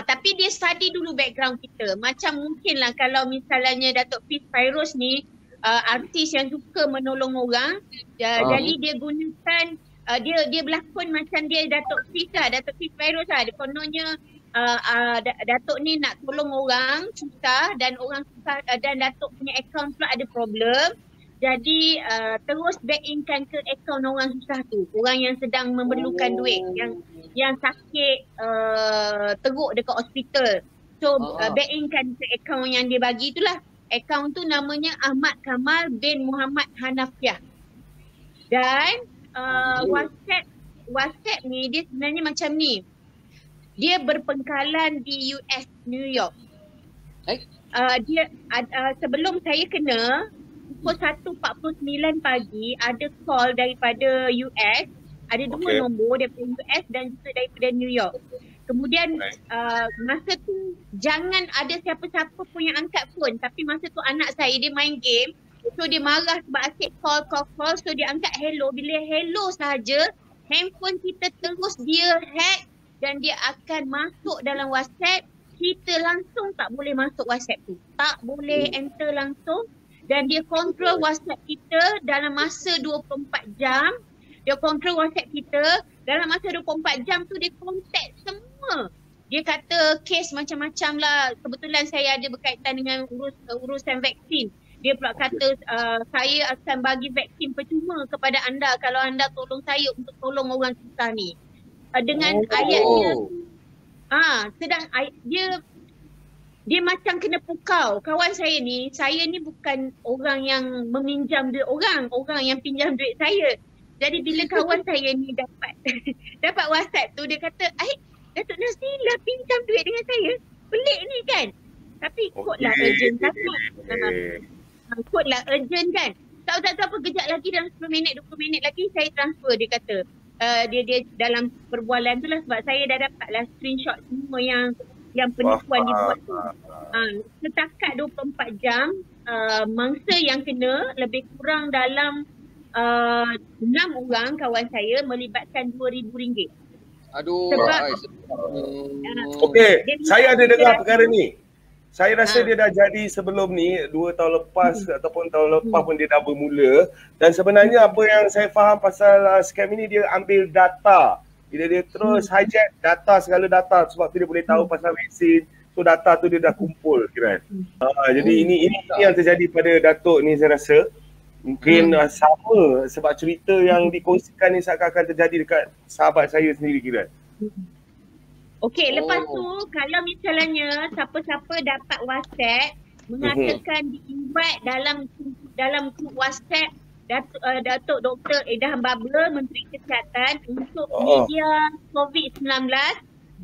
Tapi dia study dulu background kita. Macam mungkinlah kalau misalnya Dato' Fiz Fairuz ni artis yang suka menolong orang, jadi dia gunakan dia berlakon macam dia Dato' Fiz lah, Dato' Fiz Fairuz lah. Dia kononnya Dato' ni nak tolong orang susah dan orang susah dan Dato' punya akaun pula ada problem. Jadi terus back in-kan ke akaun orang susah tu, orang yang sedang memerlukan duit, yang sakit teruk dekat hospital. So back in-kan ke akaun yang dia bagi itulah. Akaun tu namanya Ahmad Kamal bin Muhammad Hanafiah. Dan WhatsApp ni dia sebenarnya macam ni. Dia berpengkalan di US, New York. Dia sebelum saya kena pukul 1.49 pagi ada call daripada US. Ada dua nombor daripada US dan juga daripada New York. Kemudian masa tu jangan ada siapa-siapa pun yang angkat phone. Tapi masa tu anak saya dia main game. So dia marah sebab asyik call. So dia angkat hello. Bila hello sahaja, handphone kita terus dia hack dan dia akan masuk dalam WhatsApp. Kita langsung tak boleh masuk WhatsApp tu. Tak boleh enter langsung. Dan dia kontrol WhatsApp kita dalam masa 24 jam. Dia kontrol WhatsApp kita. Dalam masa 24 jam tu dia kontak semua. Dia kata kes macam-macam lah. Kebetulan saya ada berkaitan dengan urusan vaksin. Dia pula kata saya akan bagi vaksin percuma kepada anda kalau anda tolong saya untuk tolong orang susah ni. Dengan ayatnya. Sedang dia macam kena pukau. Kawan saya ni bukan orang yang meminjam duit orang yang pinjam duit saya. Jadi bila kawan saya ni dapat WhatsApp tu, dia kata, Dato' Nazilah pinjam duit dengan saya. Pelik ni kan? Tapi kod lah urgent kan? Kod lah urgent kan? Tak apa, kejap lagi dalam 10 minit, 20 minit lagi saya transfer, dia kata. Dia dalam perbualan tu lah, sebab saya dah dapat lah screenshot semua yang penipuan dibuat tu. Setakat 24 jam, mangsa yang kena lebih kurang dalam 6 orang kawan saya melibatkan RM2,000. Aduh. Sebab Okey, dia saya ada minta dengar kita perkara ni. Saya rasa Ha. dia dah jadi sebelum ni, 2 tahun lepas ataupun tahun lepas pun dia dah bermula. Dan sebenarnya apa yang saya faham pasal scam ini, dia ambil data. Dia terus hijack data, segala data, sebab tu dia boleh tahu pasal vaksin. So data tu dia dah kumpul kira. Jadi ini yang terjadi pada Datuk ni, saya rasa. Mungkin sama sebab cerita yang dikongsikan ni seakan-akan terjadi dekat sahabat saya sendiri kira. Okey, lepas tu kalau misalnya siapa-siapa dapat WhatsApp mengatakan di-invite dalam grup WhatsApp Datuk Dr. Idham Babla, Menteri Kesihatan untuk media COVID-19,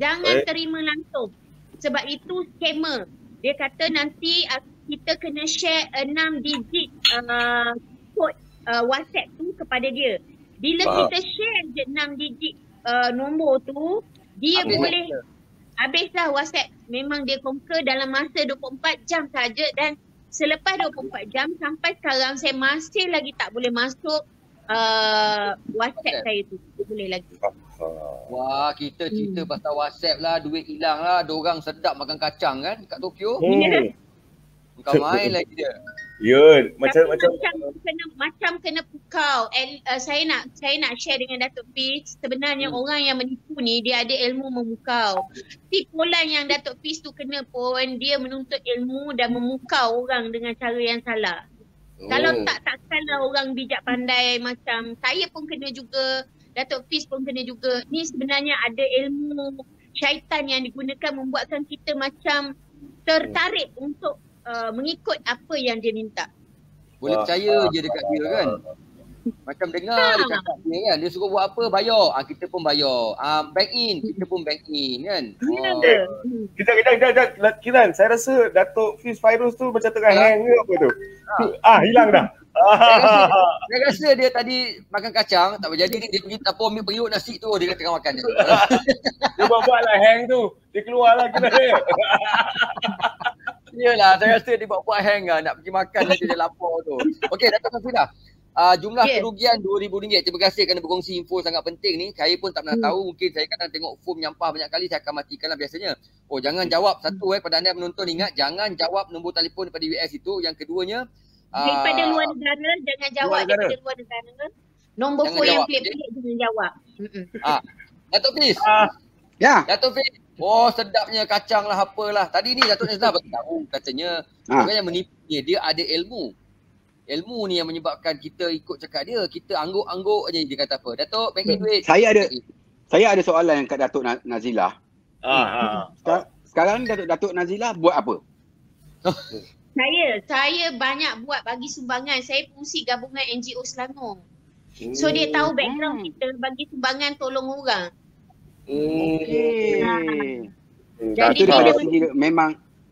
jangan terima langsung. Sebab itu scammer. Dia kata nanti kita kena share 6 digit kod WhatsApp tu kepada dia. Bila kita share je 6 digit nombor tu, dia boleh habislah WhatsApp. Memang dia conquer dalam masa 24 jam saja, dan selepas 24 jam sampai sekarang saya masih lagi tak boleh masuk WhatsApp saya tu. Tak boleh lagi. Wah, kita cerita pasal WhatsApp lah, duit hilang lah. Diorang sedap makan kacang kan kat Tokyo. Bukan main lagi dia. Ya, macam kena pukau. Saya nak share dengan Datuk Fiz. Sebenarnya orang yang menipu ni dia ada ilmu memukau. Tipulan yang Datuk Fiz tu kena pun, dia menuntut ilmu dan memukau orang dengan cara yang salah. Kalau takkanlah orang bijak pandai, macam saya pun kena juga, Datuk Fiz pun kena juga. Ni sebenarnya ada ilmu syaitan yang digunakan membuatkan kita macam tertarik untuk mengikut apa yang dia minta. Boleh percaya je dekat dia kan. Macam dengar dia cakap dia kan, dia suruh buat apa, bayar. Kita pun bayar. Bank in, kita pun bank in kan. Kejap. Kiran, saya rasa Datuk Fiz virus tu macam tengah hang ke apa tu? Hilang dah. Saya rasa dia tadi makan kacang, tak berjadi ni, dia pergi tapau ambil periuk nasi tu, dia tengah makan je. Dia buat lah hang tu. Dia keluar lah kira dia. Yelah, saya rasa dia buat hang lah, nak pergi makan nanti dia lapar tu. Okey, Datuk Safidah. Jumlah kerugian RM2,000. Terima kasih kerana berkongsi info sangat penting ni. Saya pun tak pernah tahu. Mungkin saya kadang tengok form nyampah banyak kali, saya akan matikan lah biasanya. Jangan jawab satu pada anda menonton, ingat jangan jawab nombor telefon daripada US itu. Yang keduanya, daripada luar negara jangan jawab. Daripada luar negara, nombor phone yang pelik-pelik jangan jawab. Datuk Fiz. Ya. Datuk Fiz. Sedapnya kacang lah, apalah. Tadi ni Datuk Nazlah bagi tahu, katanya orang yang menipu dia ada ilmu. Ilmu ni yang menyebabkan kita ikut cakap dia. Kita angguk-angguk je, dia kata apa. Datuk, bagi duit. Saya ada soalan kat Datuk Nazilah. Sekarang Datuk Nazilah buat apa? Saya banyak buat bagi sumbangan. Saya fungsi gabungan NGO Selangor. So dia tahu background kita bagi sumbangan tolong orang. Okey. Jadi daripada segi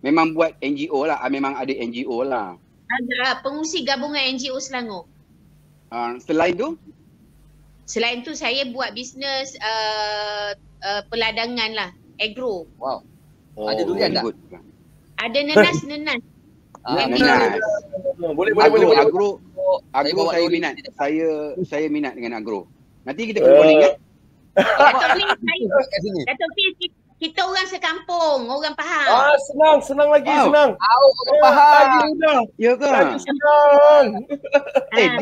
memang buat NGO lah, memang ada NGO lah. Ada pengurusi gabungan NGO Selangor. Selain tu? Selain tu saya buat bisnes peladangan lah, agro. Wow. Ada durian tak? Ada nenas. Boleh. Agro saya minat. Saya minat dengan agro. Nanti kita kena boleh kan? Datuk Fiz, kita orang sekampung, orang faham. Senang lagi, senang. Orang faham. Ya ke? Senang.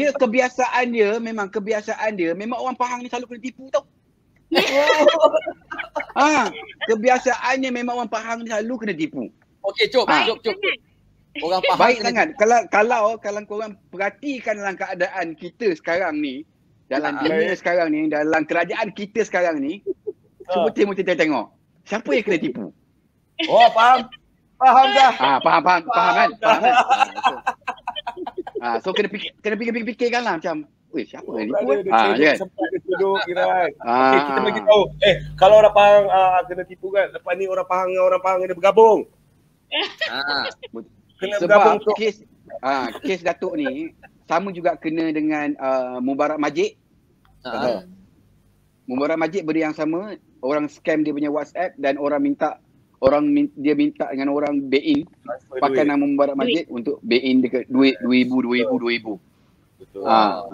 Dia kebiasaan dia memang orang Pahang ni selalu kena tipu tau. Kebiasaannya memang orang Pahang ni selalu kena tipu. Okey, cop. Orang Pahang baik sangat. Kalau korang perhatikan dalam keadaan kita sekarang ni, dalam dunia sekarang ni, dalam kerajaan kita sekarang ni, cuba kita tengok. Siapa yang kena tipu? Faham. Faham dah. Faham kan? So kena fikir-fikirkan lah macam, siapa yang tipu kan? Sempat dia duduk kira kan. Kita bagi tahu. Kalau orang Pahang kena tipu kan, lepas ni orang Pahang kena bergabung. Kena bergabung tu. Kes Datuk ni sama juga kena dengan Mubarak Majid. Mubarak Majid benda yang sama, orang scam dia punya WhatsApp dan dia minta dengan orang BIN pakai nama Mubarak Majid untuk BIN dekat duit 2,000. Betul.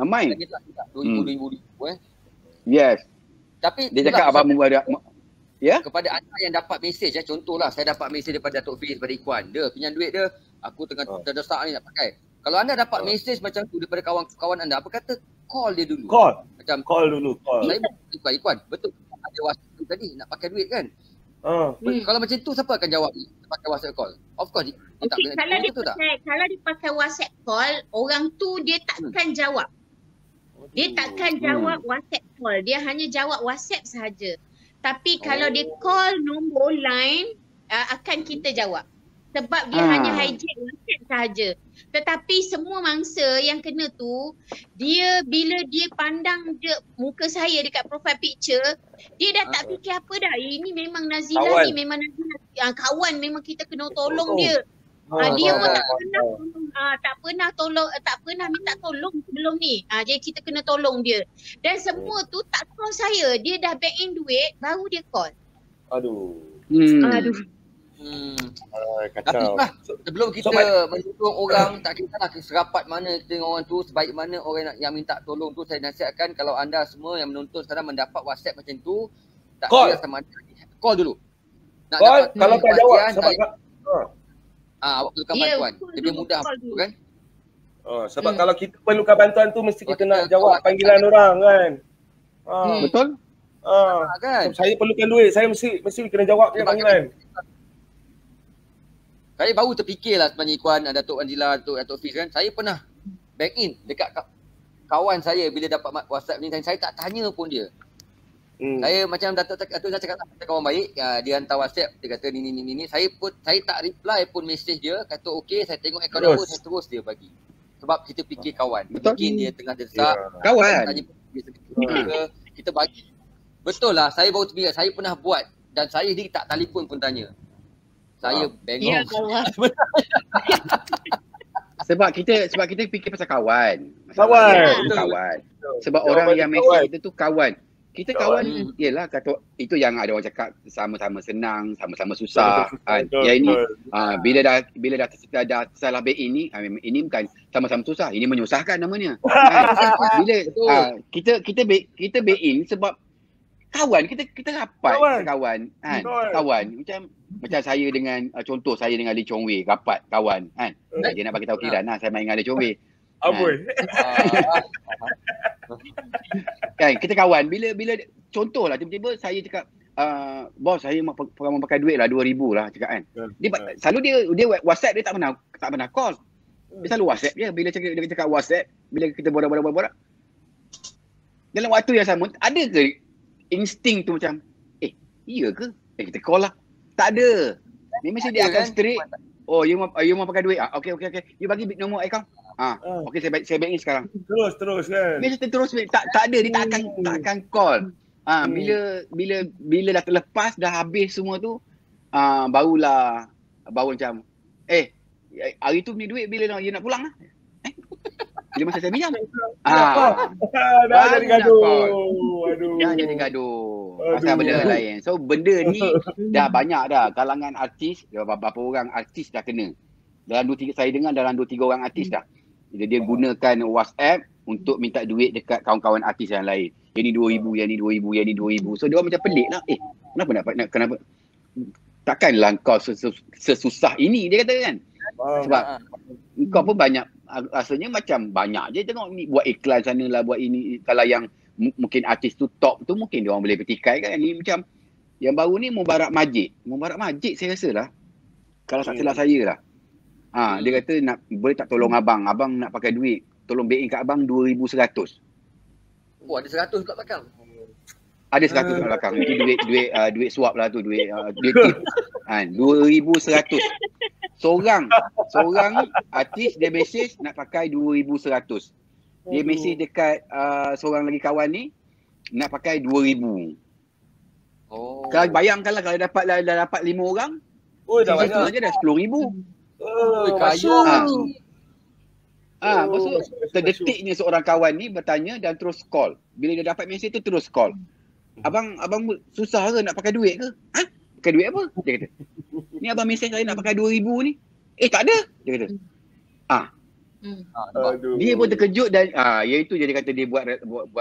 Main. 2,000 Yes. Tapi Dia cakap abang ada kepada anda yang dapat mesej contohlah saya dapat mesej daripada Datuk Fiz, daripada Ikuan, dia pinjam duit dia, aku tengah terdesak ni nak pakai. Kalau anda dapat mesej macam tu daripada kawan-kawan anda, apa kata call dia dulu. Macam call dulu. Saya Ikuan, betul ada WhatsApp tu tadi nak pakai duit kan? Kalau macam tu siapa akan jawab ni? Pakai WhatsApp call. Of course dia tak boleh. Kalau dia pakai WhatsApp call, orang tu dia takkan jawab. Dia takkan jawab WhatsApp call. Dia hanya jawab WhatsApp sahaja. Tapi kalau dia call nombor line, akan kita jawab. Sebab dia hanya hijack WhatsApp sahaja. Tetapi semua mangsa yang kena tu, dia bila dia pandang muka saya dekat profile picture, dia dah tak fikir apa dah. Ini memang Nazila ni, memang Nazila kawan, memang kita kena tolong dia. Dia pun tak pernah minta tolong sebelum ni. Jadi kita kena tolong dia. Dan semua tu tak call saya. Dia dah back in duit, baru dia call. Aduh. Tapi sebelum kita menyokong orang, tak kisahlah serapat mana kita dengan orang tu, sebaik mana orang yang minta tolong tu, saya nasihatkan kalau anda semua yang menonton sekarang mendapat WhatsApp macam tu, tak kira sama ada, call dulu. Call kalau tak jawab sebab awak perlukan bantuan. Lebih mudah kan? Sebab kalau kita perlukan bantuan tu mesti kita nak jawab panggilan orang kan. Betul? Kan? Saya perlukan duit, saya mesti kena jawab panggilan. Saya baru terfikirlah sebenarnya Ikuan, Datuk Anjila, Datuk Fiz kan. Saya pernah back in dekat kawan saya bila dapat WhatsApp ni dan saya tak tanya pun dia. Saya macam Datuk cakap kawan baik, dia hantar WhatsApp, dia kata ni. Saya tak reply pun mesej dia, kata okey, saya tengok akaun apa, saya terus dia bagi. Sebab kita fikir kawan. Mungkin dia tengah desak. Kawan. Kita bagi. Betul lah, saya baru terfikir, saya pernah buat dan saya sendiri tak telefon pun tanya. Saya bengong. Sebab kita fikir pasal kawan. Kawan. Sebab orang yang mesej kita tu kawan. Kita kawan ialah kata itu yang ada orang cakap sama-sama senang, sama-sama susah. Yang ini bila dah salah baik ini bukan sama-sama susah, ini menyusahkan namanya. Bila kita baik in sebab kawan, kita rapat kawan kan. Kawan macam saya dengan contoh saya dengan Lee Chong Wei rapat kawan kan. Dia nak bagi tahu Kiran saya main dengan Lee Chong Wei. Kan kita kawan bila contohlah tiba-tiba saya cakap bos saya mau pakai duit lah 2,000 lah cakap kan. Dia selalu dia WhatsApp dia tak pernah call. Dia selalu WhatsApp je bila dia cakap WhatsApp bila kita borak-borak dalam waktu yang sama ada ke insting tu macam iya ke? Kita call lah. Tak ada. Dia mesti dia akan straight. Oh, you mau pakai duit? Okay. You bagi nombor account. Okay, saya back in sekarang. Terus kan. Mesti terus tak ada, dia tak akan call. Bila dah terlepas, dah habis semua tu, baru macam hari tu punya duit bila you nak pulang lah. Bila masa saya pinjam. Dah jadi gaduh. Dah jadi gaduh. Pasal benda lain. So benda ni dah banyak dah. Kalangan artis, berapa orang artis dah kena. Saya dengar dalam 2-3 orang artis dah. Dia gunakan WhatsApp untuk minta duit dekat kawan-kawan artis yang lain. Yang ni 2,000, yang ni 2,000, yang ni 2,000. So dia orang macam pelik lah. Kenapa? Takkanlah kau sesusah ini, dia kata kan. Sebab kau pun banyak, rasanya macam banyak je tengok ni buat iklan sana lah, buat ini. Kalau yang mungkin artis tu top tu mungkin dia orang boleh petikai kan. Ni macam yang baru ni Mubarak Majid saya rasa lah. Kalau tak salah saya lah. Dia kata boleh tak tolong abang nak pakai duit, tolong back in kat abang 2,100. Oh, ada 100 kat belakang. Ada 100 kat belakang. Itu duit suap lah tu, duit tip. 2,100. Seorang artis dia mesej nak pakai 2,100. Dia mesej dekat seorang lagi kawan ni nak pakai 2,000. Kalau bayangkanlah kalau dah dapat 5 orang, dah banyak aja dah 10,000. Maksud terdetiknya seorang kawan ni bertanya dan terus call. Bila dia dapat mesej tu terus call. Abang susah ke nak pakai duit ke? Pakai duit apa? Dia kata. Ni abang mesej saya nak pakai 2,000 ni. Tak ada. Dia kata. Aduh. Dia pun terkejut dan iaitu dia kata dia buat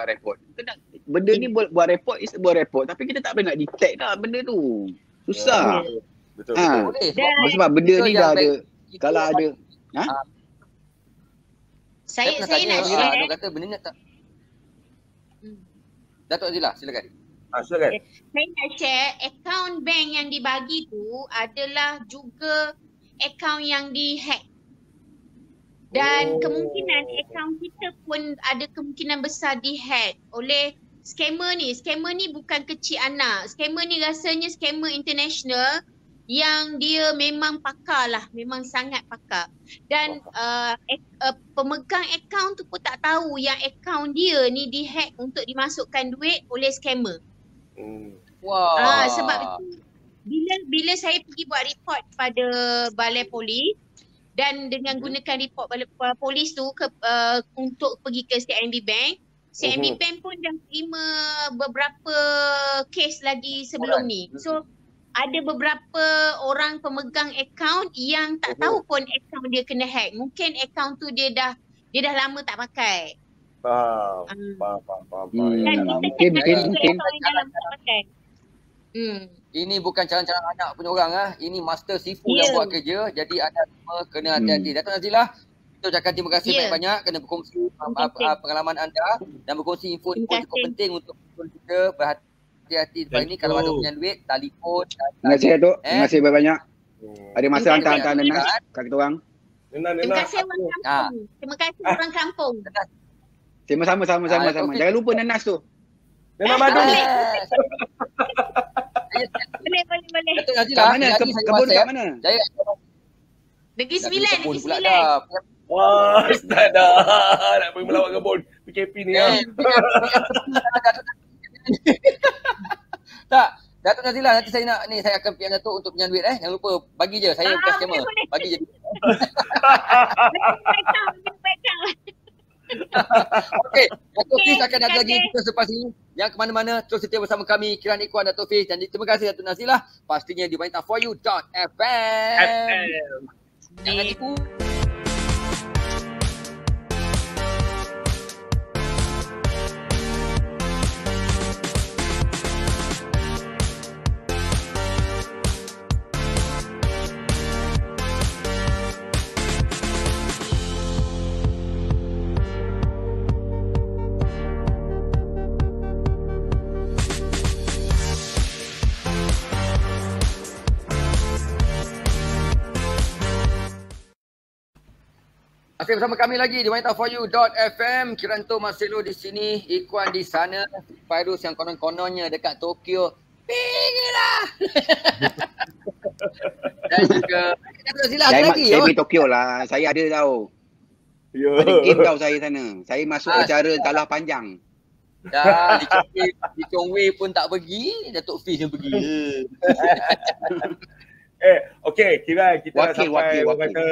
report. Benda ni buat report is buat report, tapi kita tak boleh nak detect dah benda tu. Susah. Betul. Sebab benda ni dah ada. Kalau ada saya nak share. Dia kata benda ni tak. Datuk Azila, silakan. Silakan. Saya nak share akaun bank yang dibagi tu adalah juga akaun yang dihack. Dan kemungkinan akaun kita pun ada kemungkinan besar dihack oleh scammer ni. Scammer ni bukan kecil anak. Scammer ni rasanya scammer international yang dia memang pakar lah. Memang sangat pakar. Dan pemegang akaun tu pun tak tahu yang akaun dia ni dihack untuk dimasukkan duit oleh scammer. Sebab itu bila saya pergi buat report pada balai polis dan dengan gunakan report polis tu untuk pergi ke CIMB Bank. CIMB Bank pun dah terima beberapa kes lagi sebelum ni. So ada beberapa orang pemegang akaun yang tak tahu pun akaun dia kena hack. Mungkin akaun tu dia dah lama tak pakai. Faham. Dan mungkin dalam tak pakai. Ini bukan calon-calon anak punya orang Ini master sifu yang buat kerja. Jadi anda semua kena hati-hati. Datuk Nazilah, kita ucapkan terima kasih banyak-banyak kerana berkongsi pengalaman anda dan berkongsi info-info cukup penting untuk kita berhati-hati depan ini. Kalau ada punya duit, telefon. Terima kasih Datuk. Terima kasih banyak-banyak. Ada masa hantar Nenas kat kita orang. Terima kasih orang kampung. Terima kasih orang kampung. Sama-sama. Jangan lupa Nenas tu. Nenas madu. Boleh. Kat mana? Kebun kat mana? Negeri Sembilan. Wah, tak dah. Nak pergi melawat kebun. PKP ni Tak. Datuk Nazilah, nanti saya akan PM Datuk untuk pinjam duit Jangan lupa bagi je. Saya bukan scammer. Bagi je. Okey, Datuk Fiz akan ada lagi kita selepas ini. Yang ke mana-mana terus setia bersama kami Kiran Ikhwan Datuk Fiz. Dan terima kasih Datuk Nazilah. Pastinya di wanitaforyou.fm. Jangan tipu. Masih bersama kami lagi di wanitaforyou.fm. Kiranto Marcelo di sini, Ikhwan di sana, Fairuz yang konon-kononnya dekat Tokyo. Pergilah. Dan juga saya pergi Tokyo lah. Saya ada tahu. Ada game tahu saya sana. Saya masuk acara kalah panjang. Dah, Lee Chong Wei pun tak pergi, Datuk Fiz yang pergi. Okey, kira kita wakil. Kata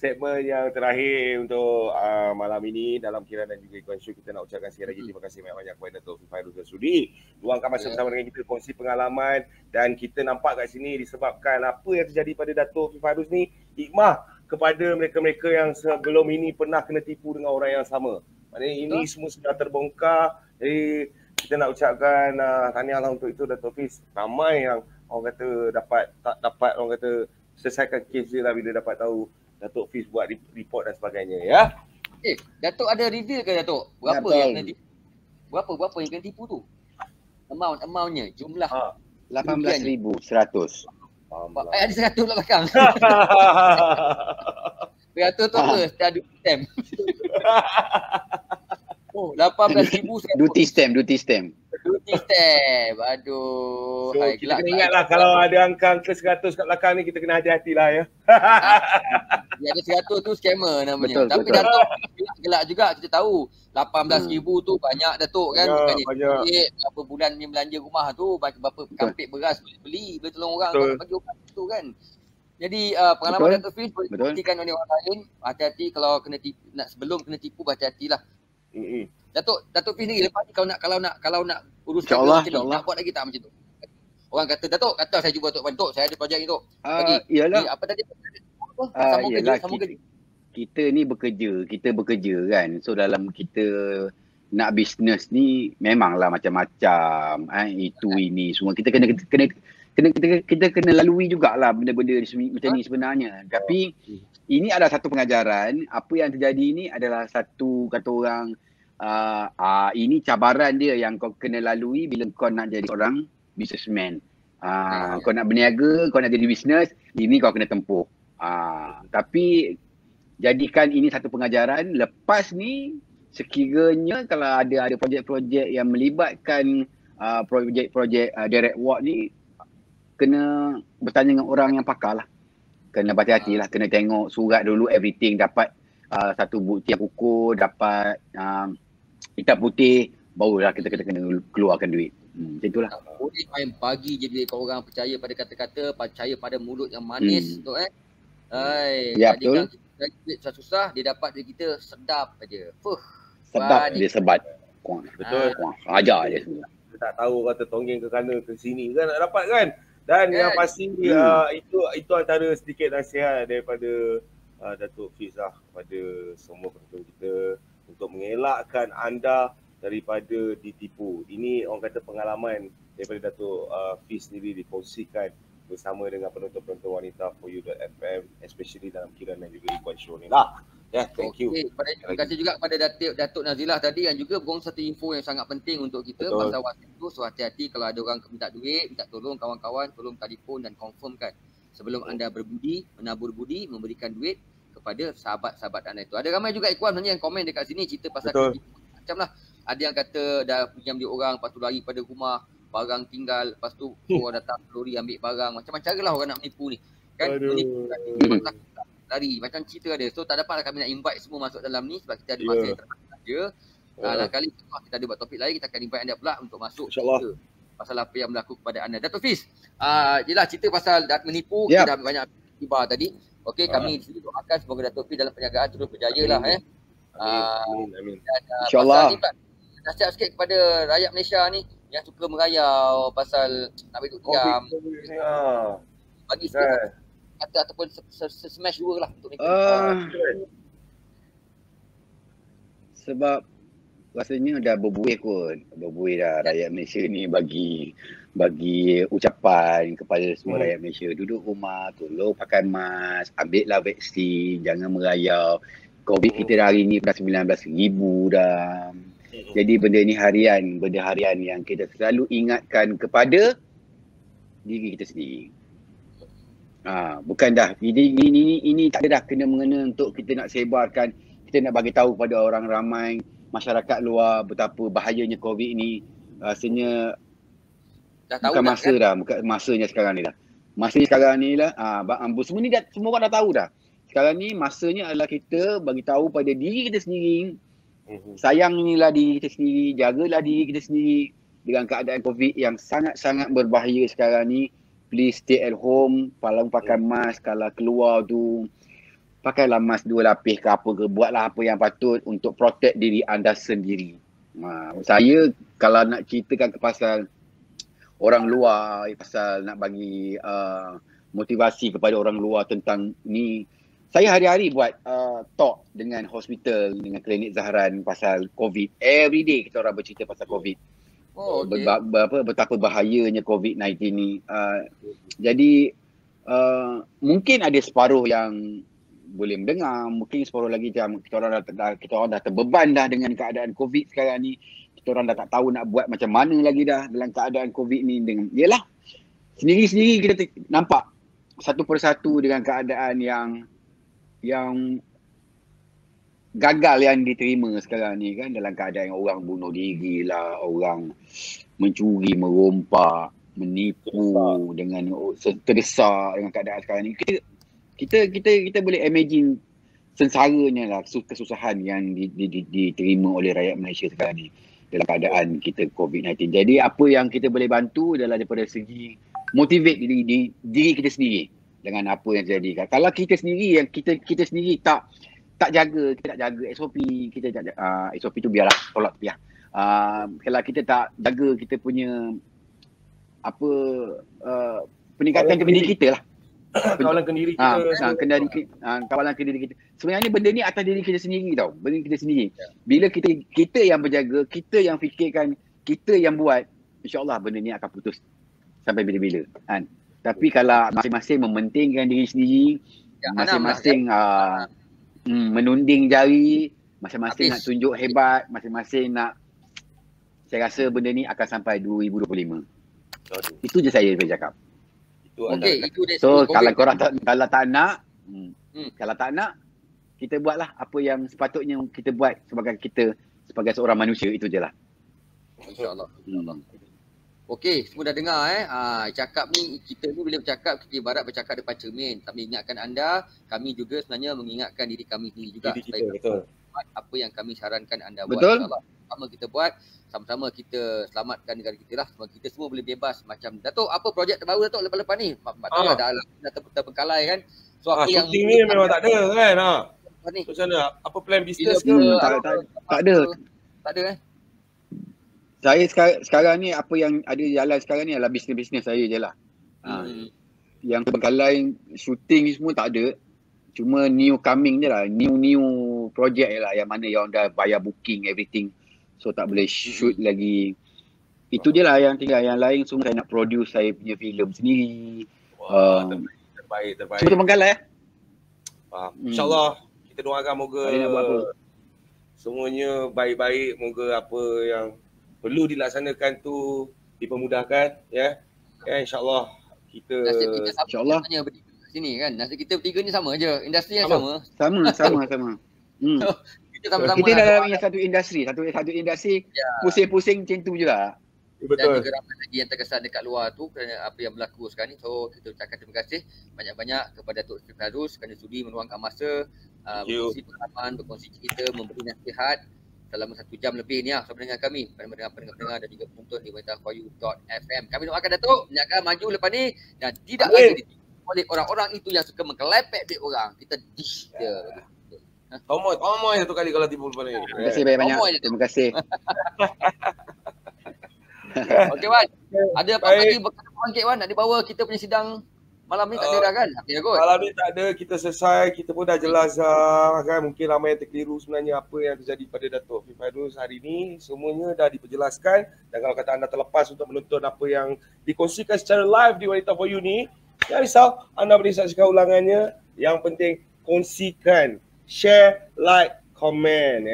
segmen yang terakhir untuk malam ini dalam Kiran dan juga Ikhwan Show. Kita nak ucapkan sekali lagi terima kasih banyak-banyak kepada Datuk Fairuz dan sudi luangkan masa bersama dengan kita, kongsi pengalaman. Dan kita nampak kat sini disebabkan apa yang terjadi pada Datuk Fairuz ni, hikmah kepada mereka-mereka yang sebelum ini pernah kena tipu dengan orang yang sama. Maknanya ini semua sudah terbongkar. Jadi kita nak ucapkan tahniahlah untuk itu Datuk Fiz. Ramai yang orang kata dapat orang kata selesaikan kes dia lah bila dapat tahu Datuk Fiz buat report dan sebagainya, ya. Datuk ada reveal ke Datuk? Berapa yang kena tipu? Berapa yang kena tipu tu? Amountnya, jumlah 18,100. Ada 100 pula belakang. 100 tu apa? Setiap duty stamp. 18,100. Duty stamp. Aduh. So, kita kena ingatlah kalau ada angka 100 kat belakang ni, kita kena hati-hatilah ya. Yang ada 100 tu scammer namanya. Betul, tapi betul. Datuk gelak juga, kita tahu 18,000 tu banyak Datuk kan. Bukannya banyak. Berapa bulan ni belanja rumah tu, berapa kampit beras boleh tolong orang, Betul. bagi orang tu kan. Jadi pengalaman Betul. Datuk Fiz boleh dibuktikan oleh orang lain. Hati-hati kalau kena tipu, sebelum kena tipu berhati-hatilah. Datuk Fiz ni lepas ni kalau nak urus InsyaAllah, macam ni, nak buat lagi tak macam tu? Orang kata, Datuk, kata saya cuba Datuk bantu, saya ada projek ni Datuk. Iyalah. Apa tadi? Sama kerja. kita ni kita bekerja kan. So dalam kita nak bisnes ni memanglah macam-macam. Itu ini semua kita kena lalui jugalah benda-benda macam ni sebenarnya. Tapi ini adalah satu pengajaran. Apa yang terjadi ni adalah satu, kata orang, ini cabaran dia yang kau kena lalui bila kau nak jadi orang businessman. Kau nak berniaga, kau nak jadi bisnes, ini kau kena tempuh. Tapi jadikan ini satu pengajaran. Lepas ni sekiranya kalau ada projek-projek yang melibatkan projek-projek direct work ni, kena bertanya dengan orang yang pakar lah. Kena berhati-hati lah, kena tengok surat dulu, everything, dapat satu bukti yang kukuh, dapat hitam putih, barulah kita kena keluarkan duit. Macam itulah. Boleh main pagi je bila orang percaya pada kata-kata, percaya pada mulut yang manis tu Ya, betul. Kita duit susah-susah, dia dapat dari kita sedap aja. Sedap dia sebat. Betul. Ajar je semua. Kita tak tahu kata tonggeng ke kanan ke sini kan nak dapat kan. Dan yang pasti itu antara sedikit nasihat daripada Datuk Fiz lah kepada semua penonton kita untuk mengelakkan anda daripada ditipu. Ini orang kata pengalaman daripada Datuk Fiz sendiri dikongsikan bersama dengan penonton-penonton wanita ForYou.fm, especially dalam Kiran dan juga Ikhwan Show ni lah. Thank you. Terima kasih juga kepada Datuk Nazilah tadi yang juga beri satu info yang sangat penting untuk kita. Betul. Pasal waktu itu, so hati-hati kalau ada orang minta duit, minta tolong kawan-kawan, tolong telefon dan confirmkan sebelum anda berbudi, menabur budi, memberikan duit kepada sahabat-sahabat anda itu. Ada ramai juga Ikhwan sebenarnya yang komen dekat sini cerita pasal macam lah. Ada yang kata dah pinjam dia orang, lepas tu lari pada rumah, barang tinggal, lepas tu orang datang lori ambil barang. Macam-macam cara lah orang nak menipu ni. Kan? Menipu lari. Macam cerita ada. So tak dapat kami nak invite semua masuk dalam ni sebab kita ada masa yang terbatas saja. Lain kali kita ada buat topik lain, kita akan invite anda pula untuk masuk cerita pasal apa yang berlaku kepada anda. Datuk Fiz, jelah cerita pasal menipu, kita dah banyak tiba tadi. Okey, kami di sini doakan semoga Datuk Fiz dalam perniagaan terus berjaya lah. Amin. InsyaAllah. Nasihat sikit kepada rakyat Malaysia ni yang suka merayau pasal nak bagi diam. Bagi sikit kata ataupun smash dua lah untuk sebab rasanya dah berbuih dah rakyat Malaysia ni bagi ucapan kepada semua rakyat Malaysia, duduk rumah, tolong pakai mask, ambillah vaksin, jangan merayau. COVID kita hari ni dah 19,000 dah. Jadi benda harian yang kita selalu ingatkan kepada diri kita sendiri. Bukan dah ini tak ada dah kena mengena untuk kita nak sebarkan, kita nak bagi tahu pada orang ramai masyarakat luar betapa bahayanya COVID ni. Rasanya bukan masa dah, bukan masanya sekarang ni dah. Masanya sekarang ni lah, semua ni semua orang dah tahu dah. Sekarang ni masanya adalah kita bagi tahu pada diri kita sendiri. Sayangilah diri kita sendiri, jagalah diri kita sendiri dengan keadaan COVID yang sangat-sangat berbahaya sekarang ni. Please stay at home, pakai mask, kalau keluar tu pakailah mask 2 lapis ke apa ke, buatlah apa yang patut untuk protect diri anda sendiri. Saya kalau nak ceritakan ke pasal orang luar, pasal nak bagi motivasi kepada orang luar tentang ni, saya hari-hari buat talk dengan hospital, dengan klinik Zahran pasal COVID. Every day kita orang bercerita pasal COVID. Betapa bahayanya COVID-19 ni. Jadi mungkin ada separuh yang boleh mendengar, mungkin separuh lagi macam kita orang dah terbeban dah dengan keadaan COVID sekarang ni. Kita orang dah tak tahu nak buat macam mana lagi dah dalam keadaan COVID ni. Yelah, sendiri-sendiri kita nampak satu persatu dengan keadaan yang gagal yang diterima sekarang ni kan, dalam keadaan yang orang bunuh diri lah, orang mencuri, merompak, menipu, dengan terdesak dengan keadaan sekarang ni. Kita boleh imagine sengsaranya lah, kesusahan yang diterima oleh rakyat Malaysia sekarang ni dalam keadaan kita COVID-19. Jadi apa yang kita boleh bantu adalah daripada segi motivate diri kita sendiri dengan apa yang terjadi. Kalau kita sendiri yang kita sendiri tak jaga, kita tak jaga SOP, kita tak SOP tu biarlah tolak tepi lah. Kalau kita tak jaga kita punya peningkatan diri kita lah. kawalan kendiri kita. Kawalan kendiri kita. Sebenarnya benda ni atas diri kita sendiri tau. Benda kita sendiri. Bila kita yang berjaga, kita yang fikirkan, kita yang buat, insya-Allah benda ni akan putus sampai bila-bila kan. Tapi kalau masing-masing mementingkan diri sendiri, masing-masing menunding jari, masing-masing nak tunjuk hebat, masing-masing nak, saya rasa benda ni akan sampai 2025. Itu je saya boleh cakap. Okey, itu dia. So kalau korang kalau tak nak, kalau tak nak, kita buatlah apa yang sepatutnya kita buat sebagai seorang manusia, itu je lah. InsyaAllah. Okey, semua dah dengar cakap ni, kita ni bila bercakap, kita ibarat bercakap depan cermin. Kami ingatkan anda, kami juga sebenarnya mengingatkan diri kami sendiri juga. Diri kita, betul. Apa yang kami sarankan anda betul. buat. Sama kita buat, sama-sama kita selamatkan negara kita lah. Kita semua boleh bebas. Macam Datuk, apa projek terbaru Datuk lepas-lepas ni? Dah terbengkalai kan. So apa yang shooting ni memang tak ada kan. Macam mana? Apa plan bisnes ke? Tak ada. Saya sekarang ni apa yang ada jalan sekarang ni adalah bisnes saya je lah. Yang terbengkalai shooting ni semua tak ada. Cuma new coming je lah. New project je lah yang mana yang dah bayar booking everything. So tak boleh shoot lagi. Itu je lah yang tinggal. Yang lain semua saya nak produce saya punya filem sendiri. Terbaik. Semua terbengkalai. InsyaAllah kita doakan moga nak buat apa? Semuanya baik-baik. Moga apa yang perlu dilaksanakan tu dipermudahkan. Ya, InsyaAllah kita InsyaAllah sini kan. Nasib kita bertiga ni sama je. Industri yang sama. Sama. Kita sama-sama. Kita dalam satu industri. Satu industri pusing-pusing macam tu je lah. betul. Dan juga ramai lagi yang terkesan dekat luar tu kerana apa yang berlaku sekarang ni. So kita ucapkan terima kasih banyak-banyak kepada Datuk Sri Fairuz kerana sudi meluangkan masa, berkongsi pengalaman, berkongsi cerita, memberi nasihat selama 1 jam lebih ni bersama dengan kami, pendengar-pendengar dan juga penonton di wanitaforyou.fm. Kami doakan Datuk akan maju lepas ni dan tidak lagi ditipu oleh orang-orang itu yang suka mengkelepek duit orang. Kita dish dia. Tomoy satu kali kalau tipu lepas ni. Terima kasih banyak-banyak. Terima kasih. Okey Wan, ada apa lagi bangkit Wan nak dibawa kita punya sidang malam ni? Tak ada dah kan? Malam ni tak ada, kita selesai, kita pun dah jelas kan. Mungkin ramai yang terkeliru sebenarnya apa yang terjadi pada Datuk Sri Fairuz hari ni. Semuanya dah diperjelaskan dan kalau kata anda terlepas untuk menonton apa yang dikongsikan secara live di Wanita For You ni, jangan risau, anda boleh saksikan ulangannya. Yang penting kongsikan, share, like, komen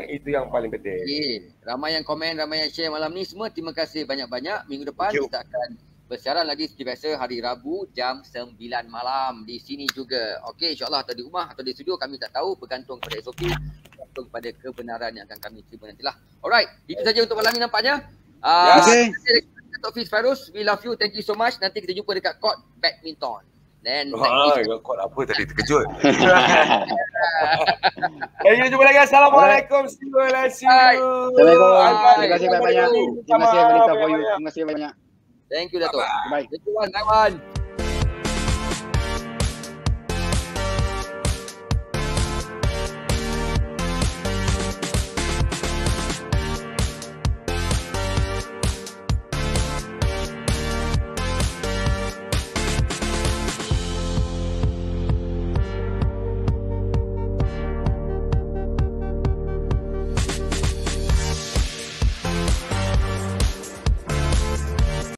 itu yang paling penting. Okay. Ramai yang komen, ramai yang share malam ni semua. Terima kasih banyak-banyak. Minggu depan kita akan bersiaran lagi seperti biasa hari Rabu jam 9 malam di sini juga. Okey, insya-Allah atau di rumah atau di studio kami tak tahu, bergantung pada SOP, bergantung pada kebenaran yang akan kami terima nantilah. Alright, itu saja untuk malam ni nampaknya. Terima kasih Datuk Sri Fairuz. We love you. Thank you so much. Nanti kita jumpa dekat court badminton. Dan kod apa tadi terkejut. Jumpa lagi. Assalamualaikum. See you. Assalamualaikum. Terima kasih banyak. Terima kasih Wanita For You. Terima kasih banyak. Thank you Datuk. Bye. Thank you Wan.